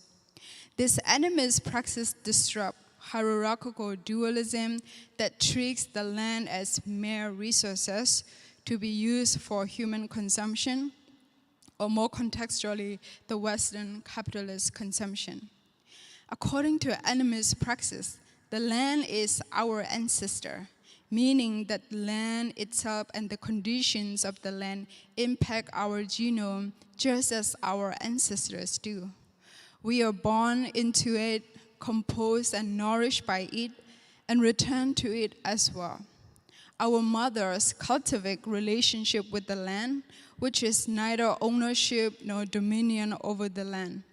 This animist praxis disrupts hierarchical dualism that treats the land as mere resources to be used for human consumption, or more contextually, the Western capitalist consumption. According to animist praxis, the land is our ancestor, meaning that the land itself and the conditions of the land impact our genome just as our ancestors do. We are born into it, composed and nourished by it, and return to it as well. Our mothers cultivate relationship with the land, which is neither ownership nor dominion over the land.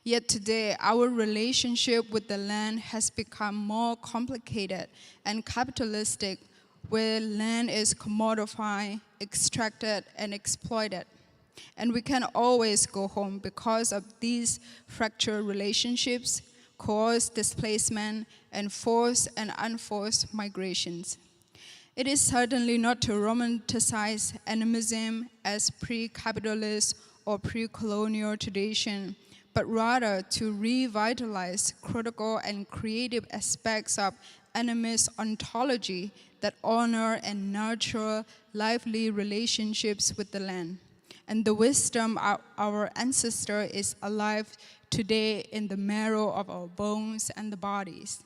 Yet today, our relationship with the land has become more complicated and capitalistic, where land is commodified, extracted, and exploited. And we can always go home because of these fractured relationships, caused displacement, and forced and unforced migrations. It is certainly not to romanticize animism as pre-capitalist or pre-colonial tradition, but rather to revitalize critical and creative aspects of animist ontology that honor and nurture lively relationships with the land. And the wisdom of our ancestor is alive today in the marrow of our bones and the bodies.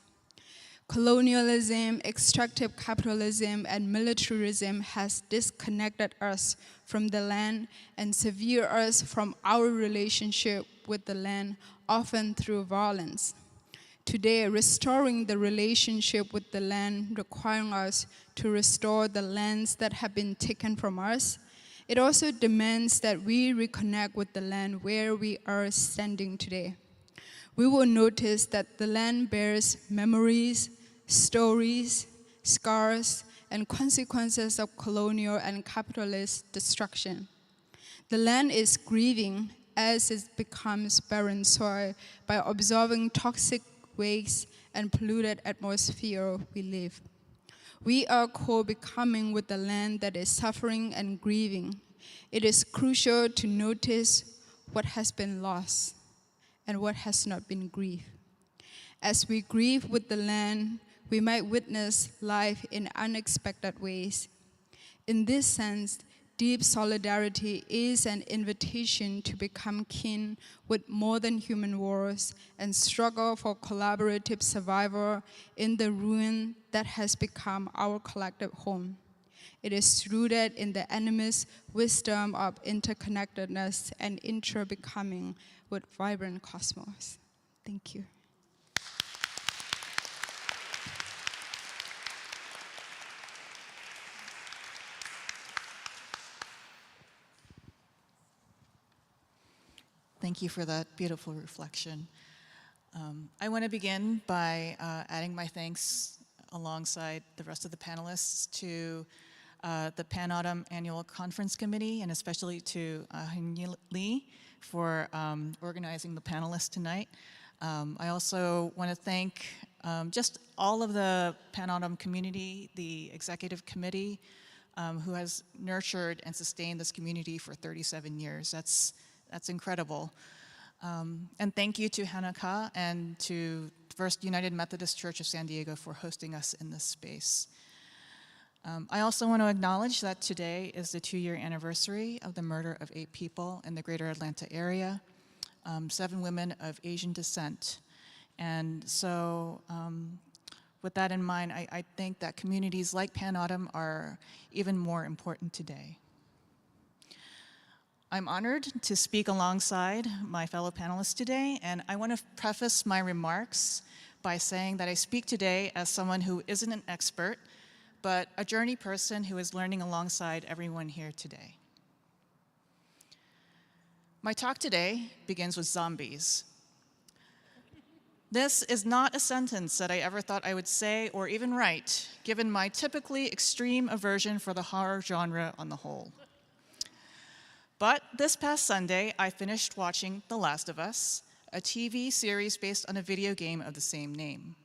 Colonialism, extractive capitalism, and militarism has disconnected us from the land and severed us from our relationship with the land, often through violence. Today, restoring the relationship with the land requires us to restore the lands that have been taken from us. It also demands that we reconnect with the land where we are standing today. We will notice that the land bears memories, stories, scars, and consequences of colonial and capitalist destruction. The land is grieving as it becomes barren soil by absorbing toxic waste and polluted atmosphere we live. We are co-becoming with the land that is suffering and grieving. It is crucial to notice what has been lost and what has not been grieved. As we grieve with the land, we might witness life in unexpected ways. In this sense, deep solidarity is an invitation to become kin with more than human worlds and struggle for collaborative survival in the ruin that has become our collective home. It is rooted in the animist wisdom of interconnectedness and intra-becoming with vibrant cosmos. Thank you. Thank you for that beautiful reflection. I want to begin by adding my thanks alongside the rest of the panelists to the Pan-Autumn Annual Conference Committee, and especially to Hyun Lee for organizing the panelists tonight. I also want to thank just all of the Pan-Autumn community, the executive committee, who has nurtured and sustained this community for 37 years. That's incredible. And thank you to Hanaka and to First United Methodist Church of San Diego for hosting us in this space. I also want to acknowledge that today is the 2-year anniversary of the murder of 8 people in the greater Atlanta area, 7 women of Asian descent. And so with that in mind, I think that communities like Pan-Autumn are even more important today. I'm honored to speak alongside my fellow panelists today, and I want to preface my remarks by saying that I speak today as someone who isn't an expert, but a journey person who is learning alongside everyone here today. My talk today begins with zombies. This is not a sentence that I ever thought I would say or even write, given my typically extreme aversion for the horror genre on the whole. But this past Sunday, I finished watching The Last of Us, a TV series based on a video game of the same name.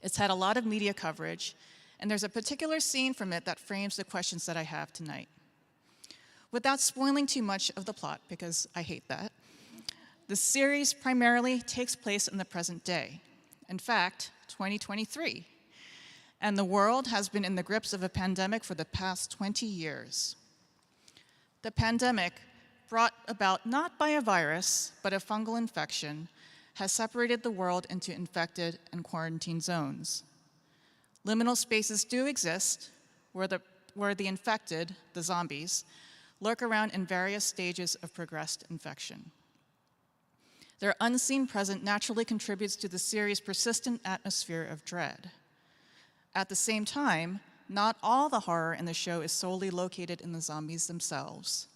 It's had a lot of media coverage, and there's a particular scene from it that frames the questions that I have tonight. Without spoiling too much of the plot, because I hate that, the series primarily takes place in the present day. In fact, 2023. And the world has been in the grips of a pandemic for the past 20 years. The pandemic, brought about not by a virus, but a fungal infection, has separated the world into infected and quarantine zones. Liminal spaces do exist where the infected, the zombies, lurk around in various stages of progressed infection. Their unseen presence naturally contributes to the series' persistent atmosphere of dread. At the same time, not all the horror in the show is solely located in the zombies themselves.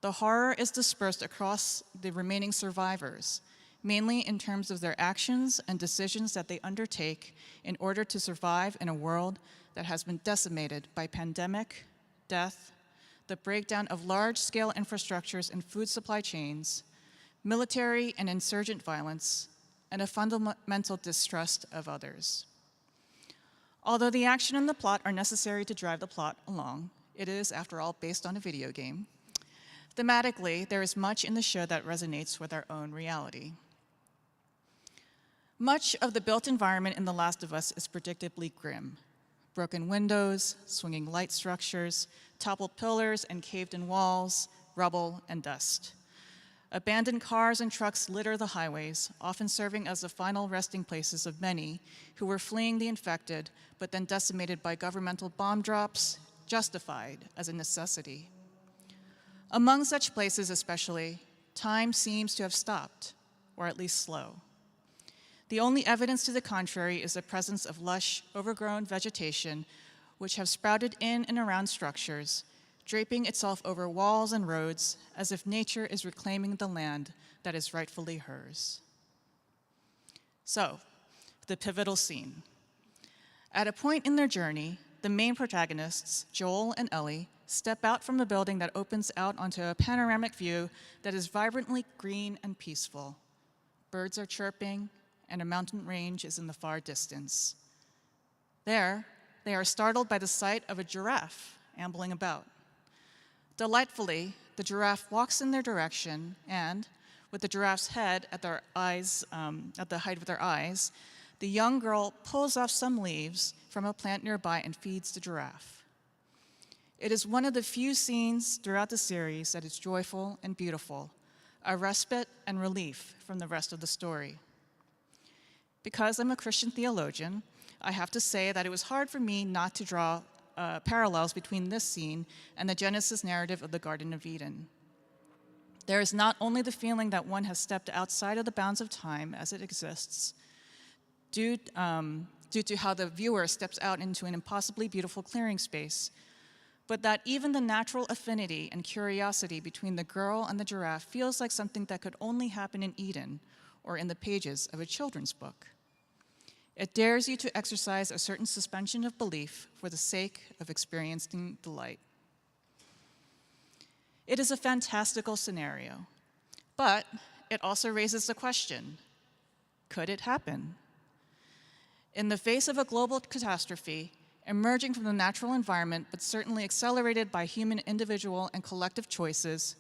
The horror is dispersed across the remaining survivors, mainly in terms of their actions and decisions that they undertake in order to survive in a world that has been decimated by pandemic, death, the breakdown of large-scale infrastructures and food supply chains, military and insurgent violence, and a fundamental distrust of others. Although the action and the plot are necessary to drive the plot along, it is, after all, based on a video game. Thematically, there is much in the show that resonates with our own reality. Much of the built environment in The Last of Us is predictably grim. Broken windows, swinging light structures, toppled pillars and caved-in walls, rubble and dust. Abandoned cars and trucks litter the highways, often serving as the final resting places of many who were fleeing the infected, but then decimated by governmental bomb drops, justified as a necessity. Among such places especially, time seems to have stopped, or at least slow. The only evidence to the contrary is the presence of lush, overgrown vegetation which have sprouted in and around structures, draping itself over walls and roads as if nature is reclaiming the land that is rightfully hers. So, the pivotal scene. At a point in their journey, the main protagonists, Joel and Ellie, step out from a building that opens out onto a panoramic view that is vibrantly green and peaceful. Birds are chirping, and a mountain range is in the far distance. There, they are startled by the sight of a giraffe ambling about. Delightfully, the giraffe walks in their direction, and with the giraffe's head at the height of their eyes, the young girl pulls off some leaves from a plant nearby and feeds the giraffe. It is one of the few scenes throughout the series that is joyful and beautiful, a respite and relief from the rest of the story. Because I'm a Christian theologian, I have to say that it was hard for me not to draw parallels between this scene and the Genesis narrative of the Garden of Eden. There is not only the feeling that one has stepped outside of the bounds of time as it exists, due to how the viewer steps out into an impossibly beautiful clearing space, but that even the natural affinity and curiosity between the girl and the giraffe feels like something that could only happen in Eden or in the pages of a children's book. It dares you to exercise a certain suspension of belief for the sake of experiencing delight. It is a fantastical scenario, but it also raises the question, could it happen? In the face of a global catastrophe, emerging from the natural environment, but certainly accelerated by human individual and collective choices,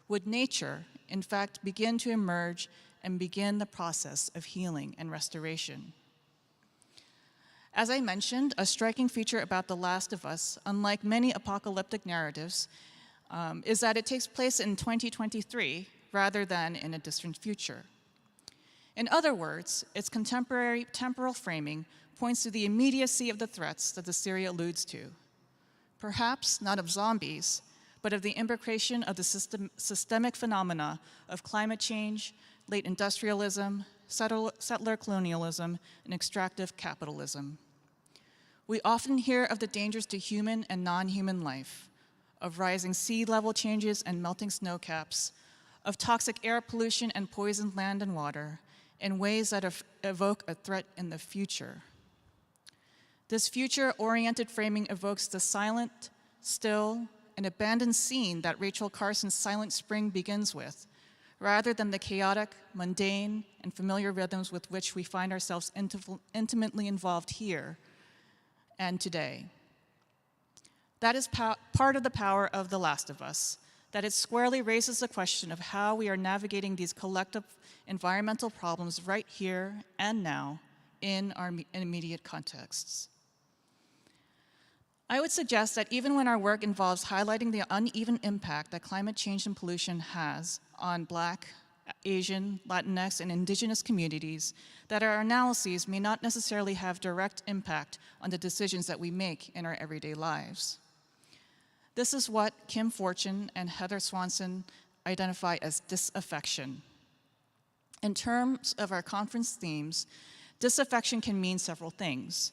would nature, in fact, begin to emerge and begin the process of healing and restoration? As I mentioned, a striking feature about The Last of Us, unlike many apocalyptic narratives, is that it takes place in 2023 rather than in a distant future. In other words, its contemporary temporal framing points to the immediacy of the threats that the series alludes to. Perhaps not of zombies, but of the imbrication of the systemic phenomena of climate change, late industrialism, settler colonialism, and extractive capitalism. We often hear of the dangers to human and non-human life, of rising sea level changes and melting snow caps, of toxic air pollution and poisoned land and water, in ways that evoke a threat in the future. This future-oriented framing evokes the silent, still, and abandoned scene that Rachel Carson's Silent Spring begins with, rather than the chaotic, mundane, and familiar rhythms with which we find ourselves intimately involved here and today. That is part of the power of The Last of Us, that it squarely raises the question of how we are navigating these collective environmental problems right here and now in our immediate contexts. I would suggest that even when our work involves highlighting the uneven impact that climate change and pollution has on Black, Asian, Latinx, and Indigenous communities, that our analyses may not necessarily have direct impact on the decisions that we make in our everyday lives. This is what Kim Fortune and Heather Swanson identify as disaffection. In terms of our conference themes, disaffection can mean several things.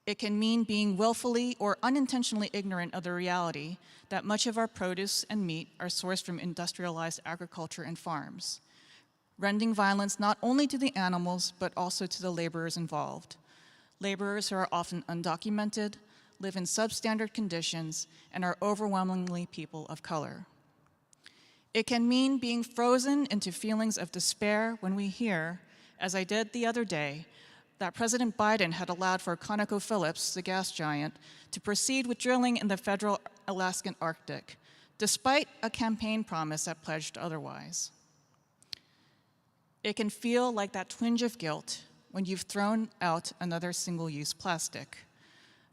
It can mean being willfully or unintentionally ignorant of the reality that much of our produce and meat are sourced from industrialized agriculture and farms, rendering violence not only to the animals, but also to the laborers involved. Laborers who are often undocumented, live in substandard conditions, and are overwhelmingly people of color. It can mean being frozen into feelings of despair when we hear, as I did the other day, that President Biden had allowed for ConocoPhillips, the gas giant, to proceed with drilling in the federal Alaskan Arctic, despite a campaign promise that pledged otherwise. It can feel like that twinge of guilt when you've thrown out another single-use plastic,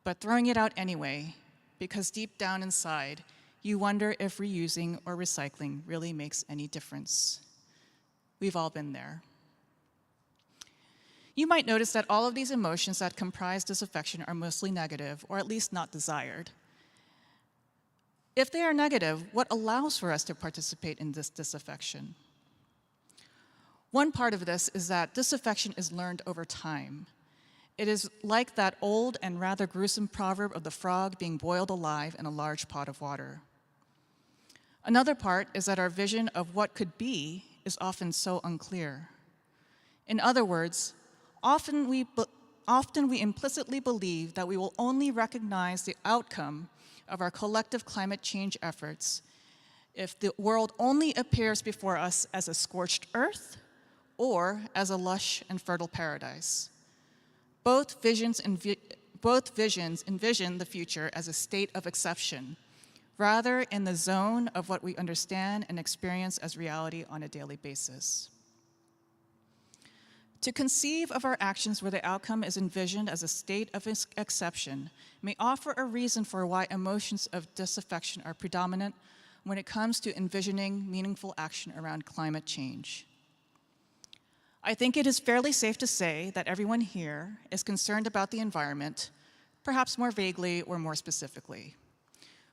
but throwing it out anyway, because deep down inside, you wonder if reusing or recycling really makes any difference. We've all been there. You might notice that all of these emotions that comprise disaffection are mostly negative, or at least not desired. If they are negative, what allows for us to participate in this disaffection? One part of this is that disaffection is learned over time. It is like that old and rather gruesome proverb of the frog being boiled alive in a large pot of water. Another part is that our vision of what could be is often so unclear. In other words, often we implicitly believe that we will only recognize the outcome of our collective climate change efforts if the world only appears before us as a scorched earth or as a lush and fertile paradise. Both visions envision the future as a state of exception, rather in the zone of what we understand and experience as reality on a daily basis. To conceive of our actions where the outcome is envisioned as a state of exception may offer a reason for why emotions of disaffection are predominant when it comes to envisioning meaningful action around climate change. I think it is fairly safe to say that everyone here is concerned about the environment, perhaps more vaguely or more specifically.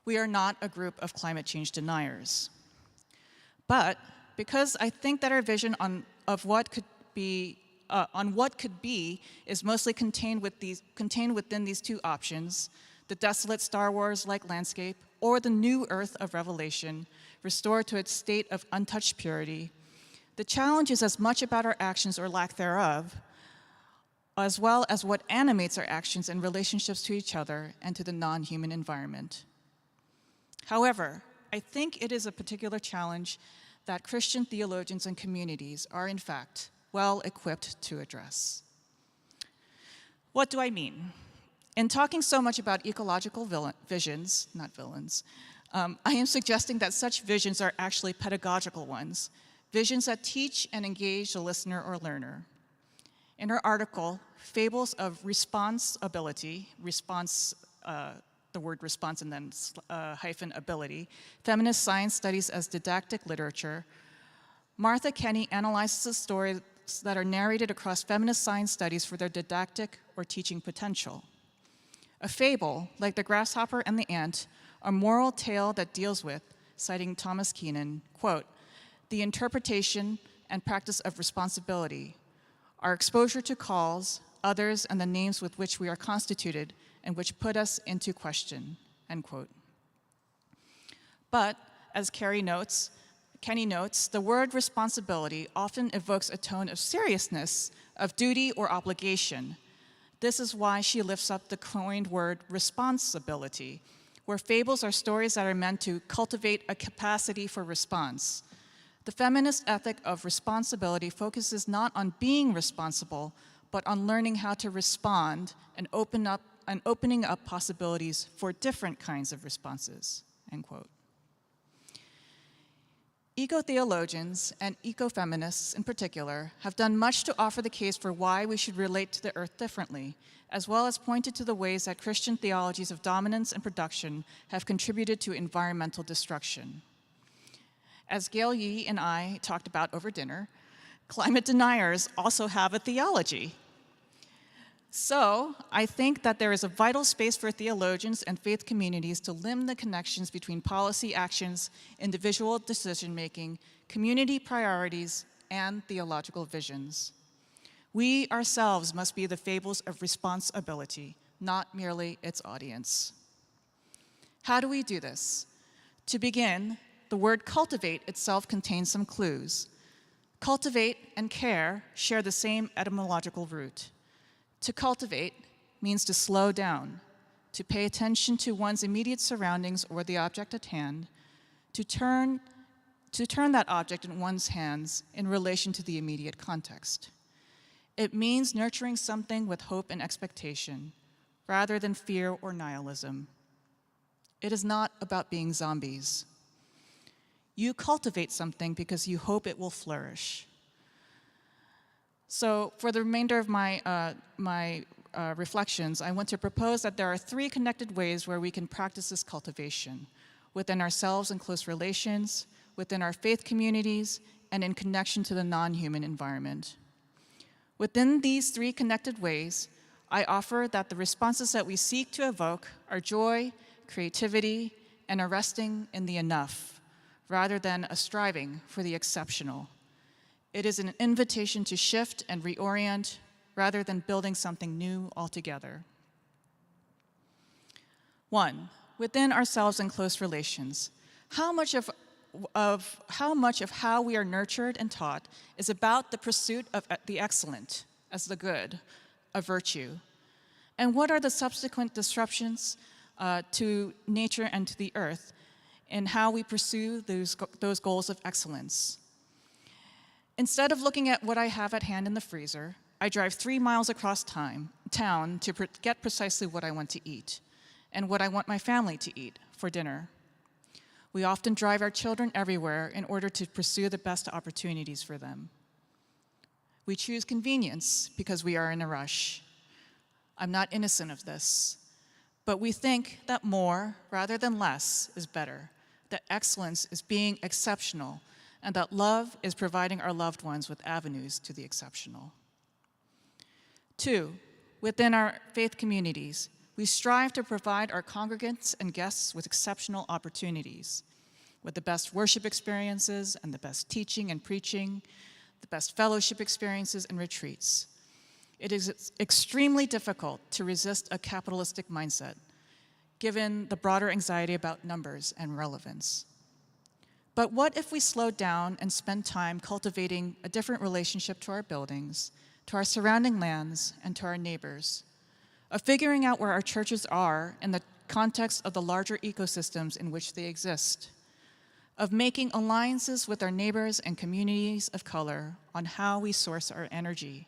We are not a group of climate change deniers. But because I think that our vision on what could be is mostly contained within these two options, the desolate Star Wars-like landscape or the new earth of Revelation, restored to its state of untouched purity, the challenge is as much about our actions or lack thereof as well as what animates our actions and relationships to each other and to the non-human environment. However, I think it is a particular challenge that Christian theologians and communities are, in fact, well equipped to address. What do I mean? In talking so much about ecological visions, not villains, I am suggesting that such visions are actually pedagogical ones, visions that teach and engage the listener or learner. In her article, Fables of Responsibility, the word response and then hyphen ability, Feminist Science Studies as Didactic Literature, Martha Kenny analyzes the stories that are narrated across feminist science studies for their didactic or teaching potential. A fable, like The Grasshopper and the Ant, a moral tale that deals with, citing Thomas Keenan, quote, the interpretation and practice of responsibility, our exposure to calls, others, and the names with which we are constituted and which put us into question, end quote. But, as Kenny notes, the word responsibility often evokes a tone of seriousness, of duty or obligation. This is why she lifts up the coined word responsibility, where fables are stories that are meant to cultivate a capacity for response. The feminist ethic of responsibility focuses not on being responsible, but on learning how to respond and opening up possibilities for different kinds of responses, end quote. Eco-theologians and eco-feminists in particular have done much to offer the case for why we should relate to the earth differently, as well as pointed to the ways that Christian theologies of dominance and production have contributed to environmental destruction. As Gail Yee and I talked about over dinner, climate deniers also have a theology. So, I think that there is a vital space for theologians and faith communities to limn the connections between policy actions, individual decision-making, community priorities, and theological visions. We ourselves must be the fables of responsibility, not merely its audience. How do we do this? To begin, the word cultivate itself contains some clues. Cultivate and care share the same etymological root. To cultivate means to slow down, to pay attention to one's immediate surroundings or the object at hand, to turn that object in one's hands in relation to the immediate context. It means nurturing something with hope and expectation, rather than fear or nihilism. It is not about being zombies. You cultivate something because you hope it will flourish. So for the remainder of my reflections, I want to propose that there are 3 connected ways where we can practice this cultivation: within ourselves in close relations, within our faith communities, and in connection to the non-human environment. Within these 3 connected ways, I offer that the responses that we seek to evoke are joy, creativity, and a resting in the enough, rather than a striving for the exceptional. It is an invitation to shift and reorient rather than building something new altogether. 1, within ourselves in close relations. How much of how we are nurtured and taught is about the pursuit of the excellent as the good, a virtue? And what are the subsequent disruptions to nature and to the earth in how we pursue those goals of excellence? Instead of looking at what I have at hand in the freezer, I drive 3 miles across town to get precisely what I want to eat and what I want my family to eat for dinner. We often drive our children everywhere in order to pursue the best opportunities for them. We choose convenience because we are in a rush. I'm not innocent of this, but we think that more rather than less is better, that excellence is being exceptional, and that love is providing our loved ones with avenues to the exceptional. 2, within our faith communities, we strive to provide our congregants and guests with exceptional opportunities, with the best worship experiences and the best teaching and preaching, the best fellowship experiences and retreats. It is extremely difficult to resist a capitalistic mindset, given the broader anxiety about numbers and relevance. But what if we slowed down and spent time cultivating a different relationship to our buildings, to our surrounding lands, and to our neighbors, of figuring out where our churches are in the context of the larger ecosystems in which they exist, of making alliances with our neighbors and communities of color on how we source our energy.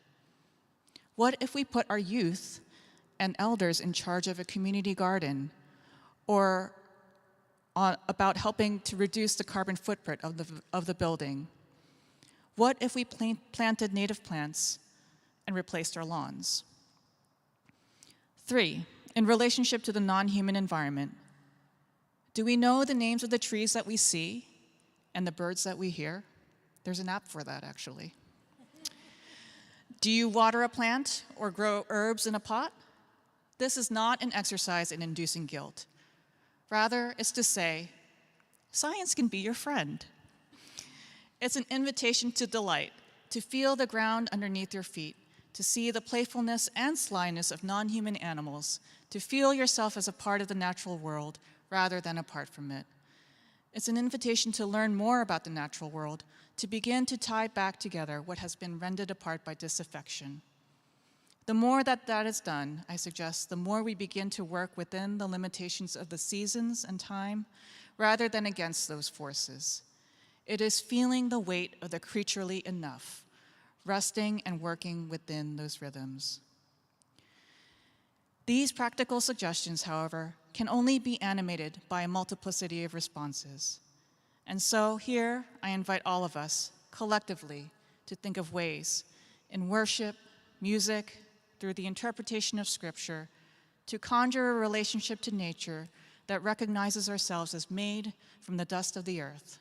What if we put our youth and elders in charge of a community garden, or about helping to reduce the carbon footprint of the building? What if we planted native plants and replaced our lawns? 3, in relationship to the non-human environment, do we know the names of the trees that we see and the birds that we hear? There's an app for that, actually. Do you water a plant or grow herbs in a pot? This is not an exercise in inducing guilt. Rather, it's to say, science can be your friend. It's an invitation to delight, to feel the ground underneath your feet, to see the playfulness and slyness of non-human animals, to feel yourself as a part of the natural world rather than apart from it. It's an invitation to learn more about the natural world, to begin to tie back together what has been rended apart by disaffection. The more that is done, I suggest, the more we begin to work within the limitations of the seasons and time, rather than against those forces. It is feeling the weight of the creaturely enough, resting and working within those rhythms. These practical suggestions, however, can only be animated by a multiplicity of responses. And so here, I invite all of us, collectively, to think of ways in worship, music, through the interpretation of Scripture, to conjure a relationship to nature that recognizes ourselves as made from the dust of the earth,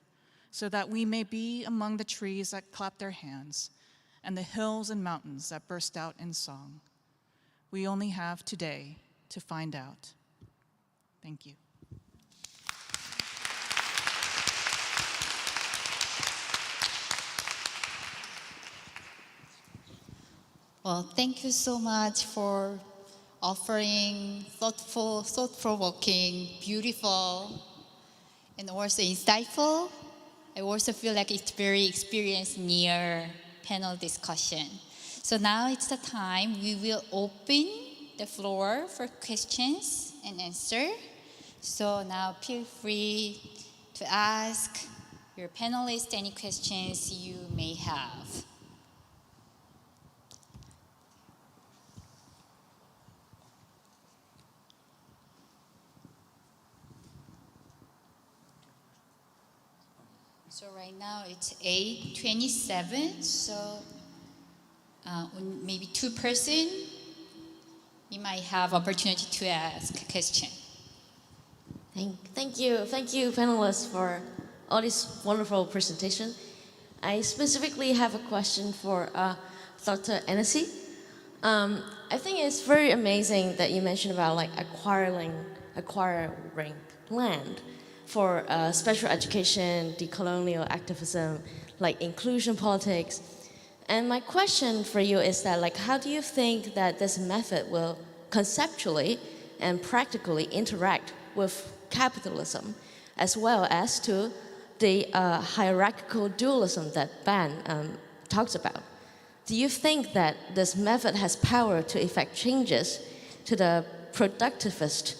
so that we may be among the trees that clap their hands and the hills and mountains that burst out in song. We only have today to find out. Thank you. Well, thank you so much for offering thoughtful, thought-provoking, beautiful, and also insightful. I also feel like it's very experience near panel discussion. So now it's the time we will open the floor for questions and answer. So now feel free to ask your panelists any questions you may have. So right now it's 8:27, so maybe 2 person, you might have opportunity to ask a question. Thank you, panelists, for all this wonderful presentation. I specifically have a question for Dr. Annecy. I think it's very amazing that you mentioned about like acquiring land for special education, decolonial activism, like inclusion politics. And my question for you is that, like, how do you think that this method will conceptually and practically interact with capitalism, as well as to the hierarchical dualism that Ban talks about? Do you think that this method has power to effect changes to the productivist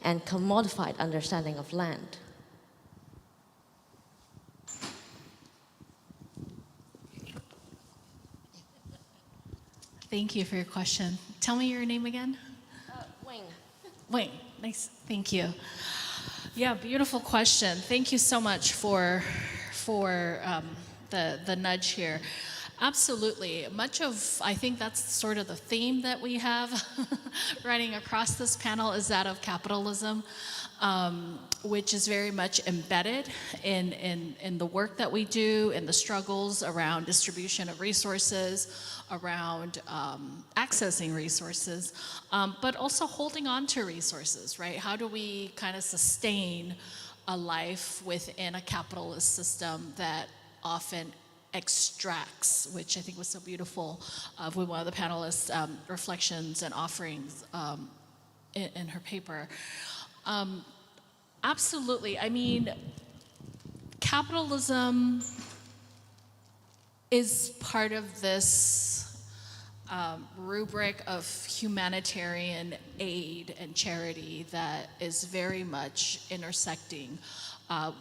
and commodified understanding of land? Thank you for your question. Tell me your name again. Wayne. Wayne, nice, thank you. Yeah, beautiful question. Thank you so much for the nudge here. Absolutely. I think that's sort of the theme that we have running across this panel is that of capitalism, which is very much embedded in the work that we do, in the struggles around distribution of resources, around accessing resources, but also holding on to resources, right? How do we kind of sustain a life within a capitalist system that often extracts, which I think was so beautiful with one of the panelists' reflections and offerings in her paper. Absolutely. I mean, capitalism is part of this rubric of humanitarian aid and charity that is very much intersecting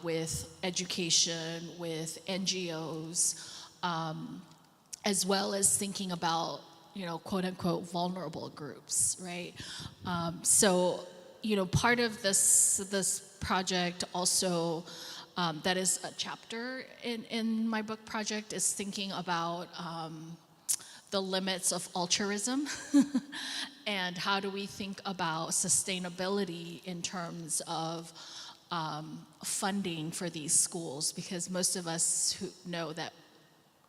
with education, with NGOs, as well as thinking about, quote unquote, vulnerable groups, right? So, part of this project also, that is a chapter in my book project, is thinking about the limits of altruism and how do we think about sustainability in terms of funding for these schools, because most of us who know that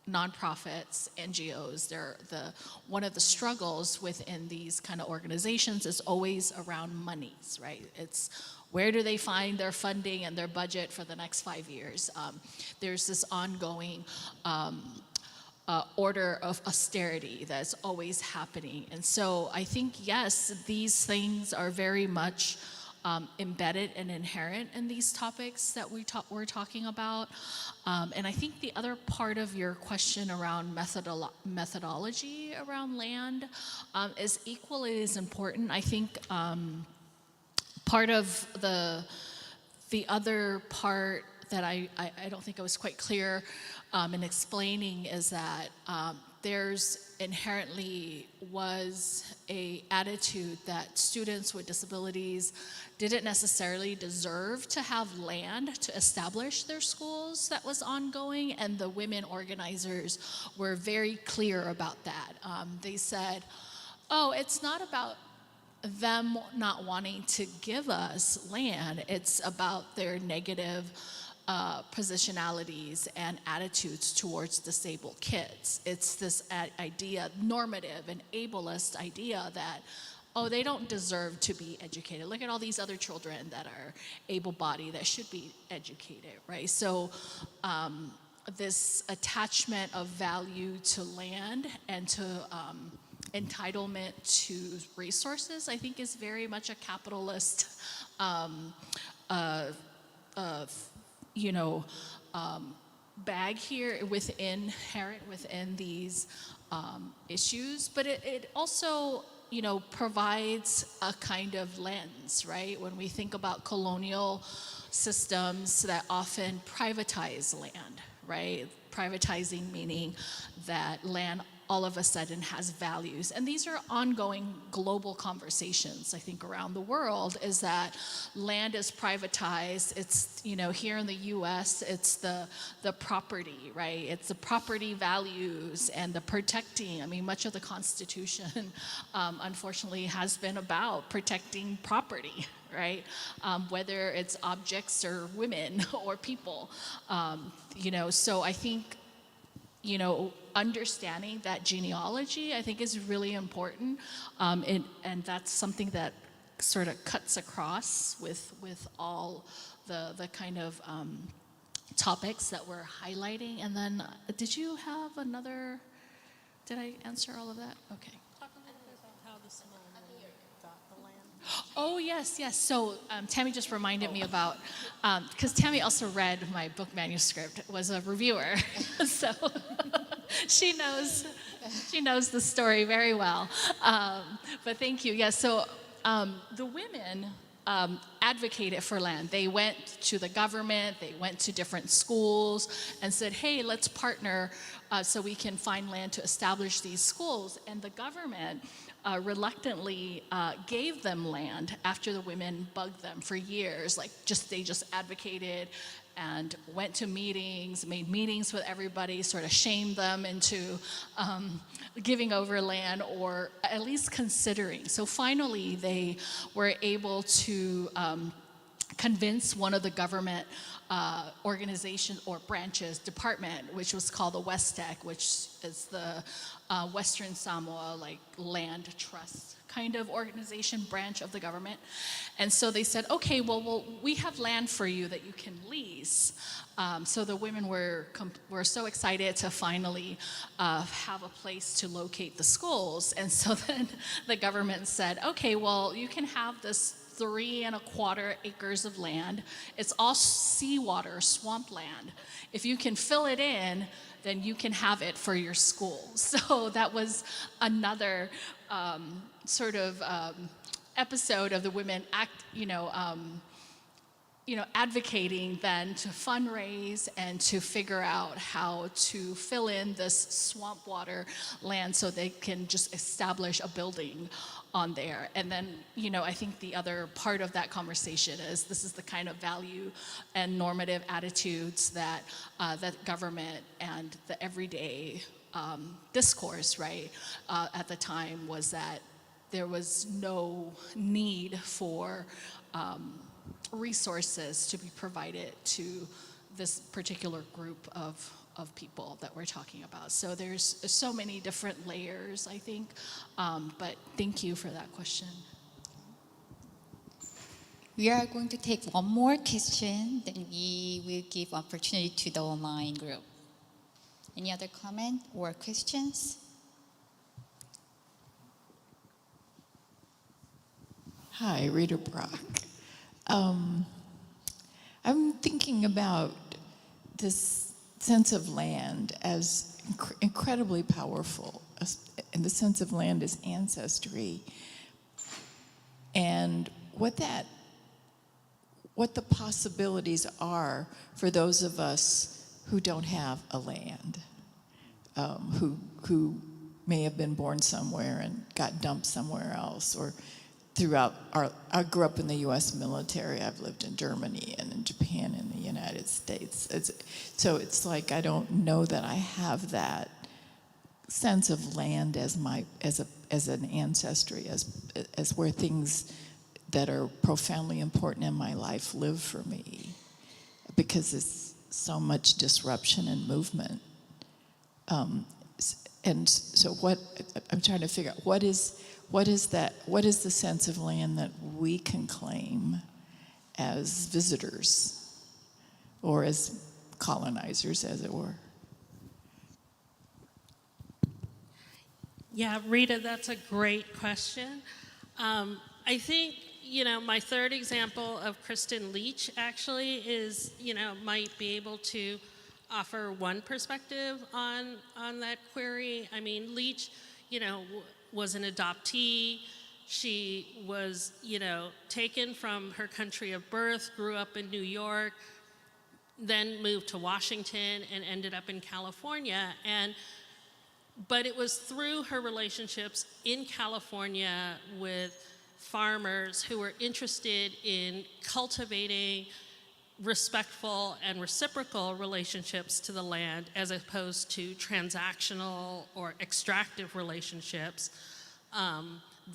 nonprofits, NGOs, one of the struggles within these kind of organizations is always around monies, right? It's where do they find their funding and their budget for the next 5 years? There's this ongoing order of austerity that's always happening. And so I think, yes, these things are very much embedded and inherent in these topics that we're talking about. And I think the other part of your question around methodology around land is equally as important. I think part of the other part that I don't think I was quite clear in explaining is that there's inherently was a attitude that students with disabilities didn't necessarily deserve to have land to establish their schools that was ongoing, and the women organizers were very clear about that. They said, oh, it's not about them not wanting to give us land, it's about their negative positionalities and attitudes towards disabled kids. It's this idea, normative and ableist idea that, oh, they don't deserve to be educated. Look at all these other children that are able-bodied that should be educated, right? So this attachment of value to land and to entitlement to resources, I think, is very much a capitalist bag here inherent within these issues, but it also, provides a kind of lens, right? When we think about colonial systems that often privatize land, right? Privatizing meaning that land all of a sudden has values. And these are ongoing global conversations, I think, around the world, is that land is privatized. It's, here in the US, it's the property, right? It's the property values and the protecting. I mean, much of the Constitution, unfortunately, has been about protecting property, right? Whether it's objects or women or people, so I think, understanding that genealogy, I think, is really important, and that's something that sort of cuts across with all the kind of topics that we're highlighting. And then, did you have another? Did I answer all of that? Okay. Talk a little bit about how the Samoan women got the land. Oh, yes. So Tammy just reminded me about, because Tammy also read my book manuscript, was a reviewer, so she knows the story very well. But thank you. Yes, so the women advocated for land. They went to the government, they went to different schools and said, hey, let's partner so we can find land to establish these schools. And the government reluctantly gave them land after the women bugged them for years. They just advocated and went to meetings, made meetings with everybody, sort of shamed them into giving over land or at least considering. So finally, they were able to convince one of the government organizations or branches, department, which was called the WESTEC, which is the Western Samoa land trust kind of organization branch of the government. And so they said, okay, well, we have land for you that you can lease. So the women were so excited to finally have a place to locate the schools. And so then the government said, okay, well, you can have this 3.25 acres of land. It's all seawater, swampland. If you can fill it in, then you can have it for your school. So that was another episode of the women advocating then to fundraise and to figure out how to fill in this swamp water land so they can just establish a building on there. And then, I think the other part of that conversation is this is the kind of value and normative attitudes that that government and the everyday discourse, right, at the time was that there was no need for resources to be provided to this particular group of people that we're talking about. So there's so many different layers, I think, but thank you for that question. We are going to take one more question, then we will give opportunity to the online group. Any other comment or questions? Hi, Rita Brock. I'm thinking about this sense of land as incredibly powerful, and the sense of land as ancestry, and what the possibilities are for those of us who don't have a land, who may have been born somewhere and got dumped somewhere else, or I grew up in the U.S. military. I've lived in Germany and in Japan and the United States. So it's like I don't know that I have that sense of land as an ancestry, as where things that are profoundly important in my life live for me, because it's so much disruption and movement. And so what I'm trying to figure out, what is the sense of land that we can claim as visitors or as colonizers, as it were? Yeah, Rita, that's a great question. I think, my third example of Kristen Leach actually is, might be able to offer one perspective on that query. I mean, Leach, was an adoptee. She was, taken from her country of birth, grew up in New York, then moved to Washington and ended up in California. But it was through her relationships in California with farmers who were interested in cultivating respectful and reciprocal relationships to the land as opposed to transactional or extractive relationships,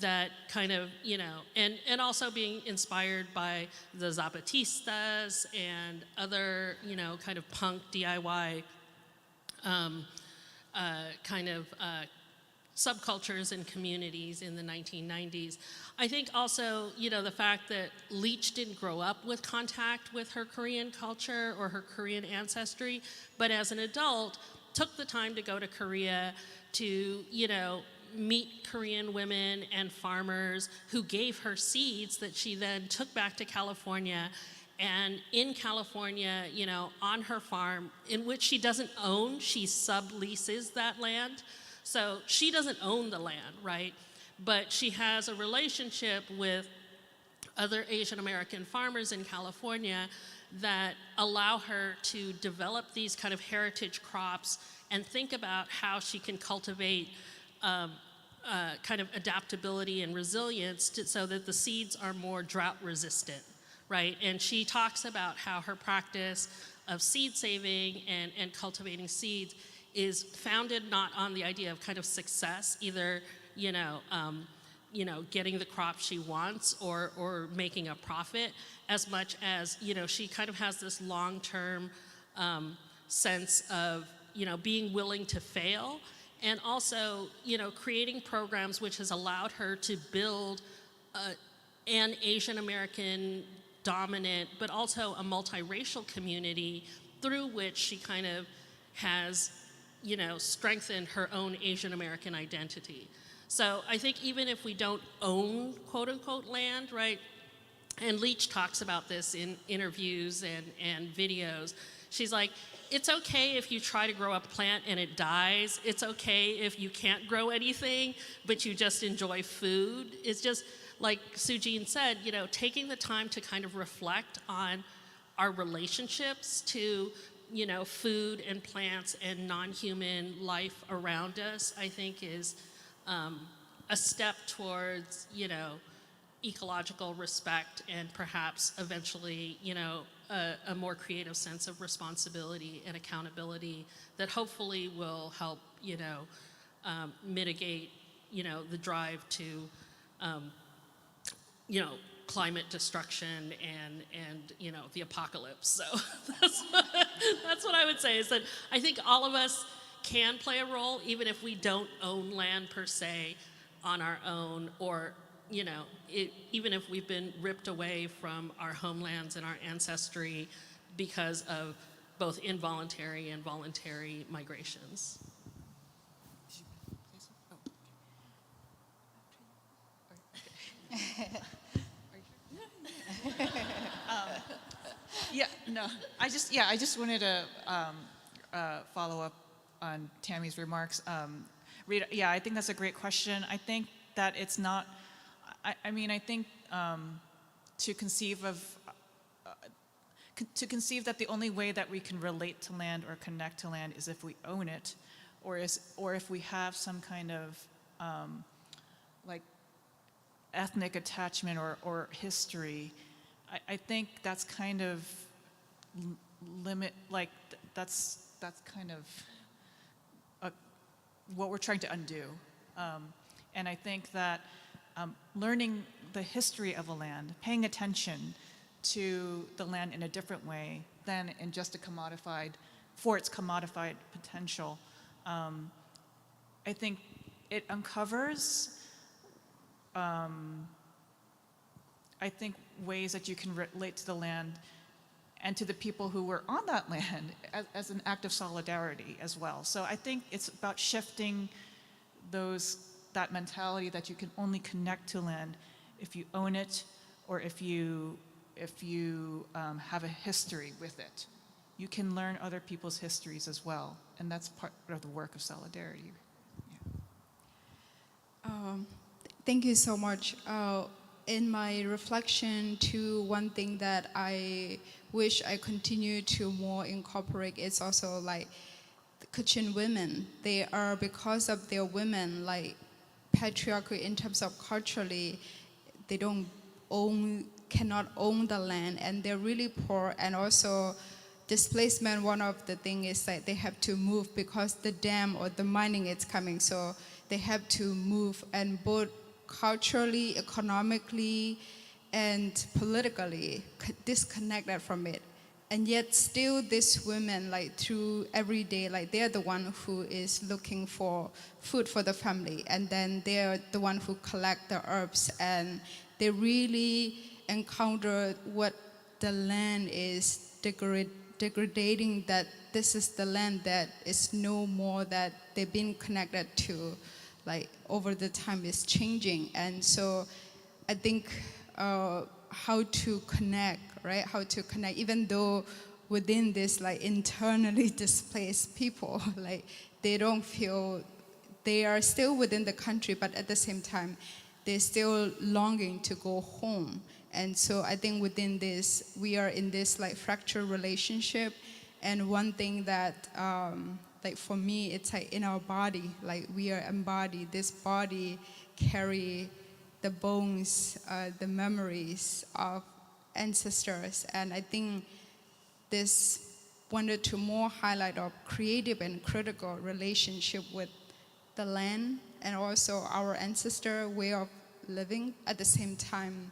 that kind of, and also being inspired by the Zapatistas and other, kind of punk DIY subcultures and communities in the 1990s. I think also, the fact that Leach didn't grow up with contact with her Korean culture or her Korean ancestry, but as an adult, took the time to go to Korea to, meet Korean women and farmers who gave her seeds that she then took back to California. And in California, on her farm, in which she doesn't own, she subleases that land. So she doesn't own the land, right? But she has a relationship with other Asian American farmers in California that allow her to develop these kind of heritage crops and think about how she can cultivate kind of adaptability and resilience so that the seeds are more drought resistant, right? And she talks about how her practice of seed saving and cultivating seeds is founded not on the idea of kind of success, either getting the crop she wants or making a profit, as much as she kind of has this long-term sense of being willing to fail, and also creating programs which has allowed her to build an Asian American dominant, but also a multiracial community through which she kind of has strengthened her own Asian American identity. So I think even if we don't own quote unquote land, right, And Leach talks about this in interviews and videos. She's like, it's okay if you try to grow a plant and it dies. It's okay if you can't grow anything, but you just enjoy food. It's just, like Sujin said, you know, taking the time to kind of reflect on our relationships to, you know, food and plants and non-human life around us, I think is a step towards, you know, ecological respect and perhaps eventually, you know, a more creative sense of responsibility and accountability that hopefully will help, you know, mitigate, you know, the drive to, you know, climate destruction and you know, the apocalypse. So that's what I would say, is that I think all of us can play a role, even if we don't own land per se on our own, or, you know, even if we've been ripped away from our homelands and our ancestry because of both involuntary and voluntary migrations. I just wanted to follow up on Tammy's remarks. Rita, yeah, I think that's a great question. I think that it's not, I mean, I think to conceive that the only way that we can relate to land or connect to land is if we own it, or if we have some kind of like ethnic attachment or history. I think that's kind of that's kind of what we're trying to undo. And I think that learning the history of a land, paying attention to the land in a different way than in just its commodified potential, I think it uncovers I think ways that you can relate to the land and to the people who were on that land as an act of solidarity as well. So I think it's about shifting that mentality that you can only connect to land if you own it, or if you have a history with it. You can learn other people's histories as well, and that's part of the work of solidarity. Yeah. Thank you so much. In my reflection to one thing that I wish I continue to more incorporate is also like the Kachin women. They are, because of their women, like patriarchy in terms of culturally, they cannot own the land, and they're really poor. And also displacement, one of the things is that they have to move because the dam or the mining is coming, so they have to move, and both culturally, economically, and politically disconnected from it. And yet still these women, like through every day, like they're the one who is looking for food for the family, and then they're the one who collect the herbs, and they really encounter what the land is degrading, that this is the land that is no more that they've been connected to, like over the time is changing. And so I think how to connect, right? How to connect, even though within this like internally displaced people, like they don't feel, they are still within the country, but at the same time, they're still longing to go home. And so I think within this, we are in this like fractured relationship. And one thing that, like for me, it's like in our body, like we are embodied. This body carry the bones, the memories of ancestors. And I think this wanted to more highlight our creative and critical relationship with the land and also our ancestor way of living at the same time,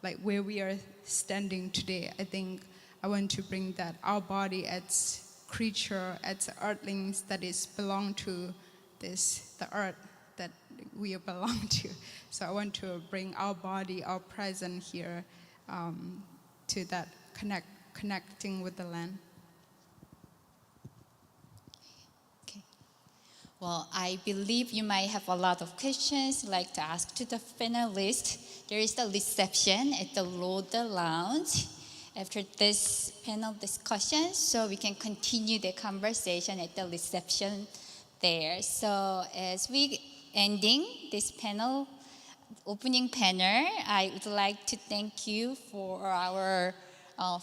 like where we are standing today. I think I want to bring that our body as creature, as earthlings that is belong to the earth that we belong to. So I want to bring our body, our presence here to that connecting with the land. Okay. Well, I believe you might have a lot of questions like to ask to the panelists. there is the reception at the Loader Lounge after this panel discussion, so we can continue the conversation at the reception there. So as we ending this panel, opening panel, I would like to thank you for our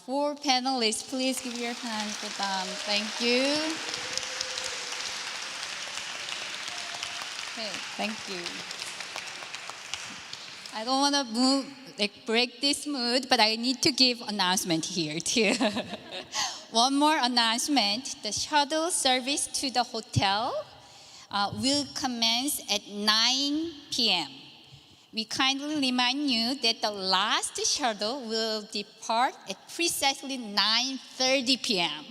4 panelists. Please give your hand to them. Thank you. Okay, thank you. I don't want to break this mood, but I need to give announcement here too. One more announcement: the shuttle service to the hotel will commence at 9 p.m. We kindly remind you that the last shuttle will depart at precisely 9:30 p.m.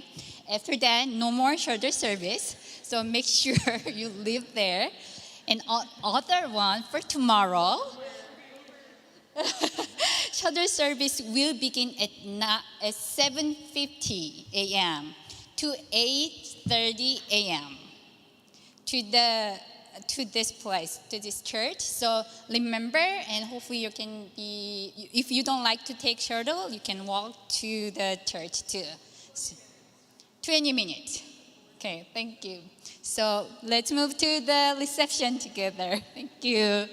After that, no more shuttle service, so make sure you live there. And other one for tomorrow, shuttle service will begin at 7:50 a.m. to 8:30 a.m. to this place, to this church. So remember, and hopefully you can be, if you don't like to take shuttle, you can walk to the church too. 20 minutes. Okay, thank you. So let's move to the reception together. Thank you.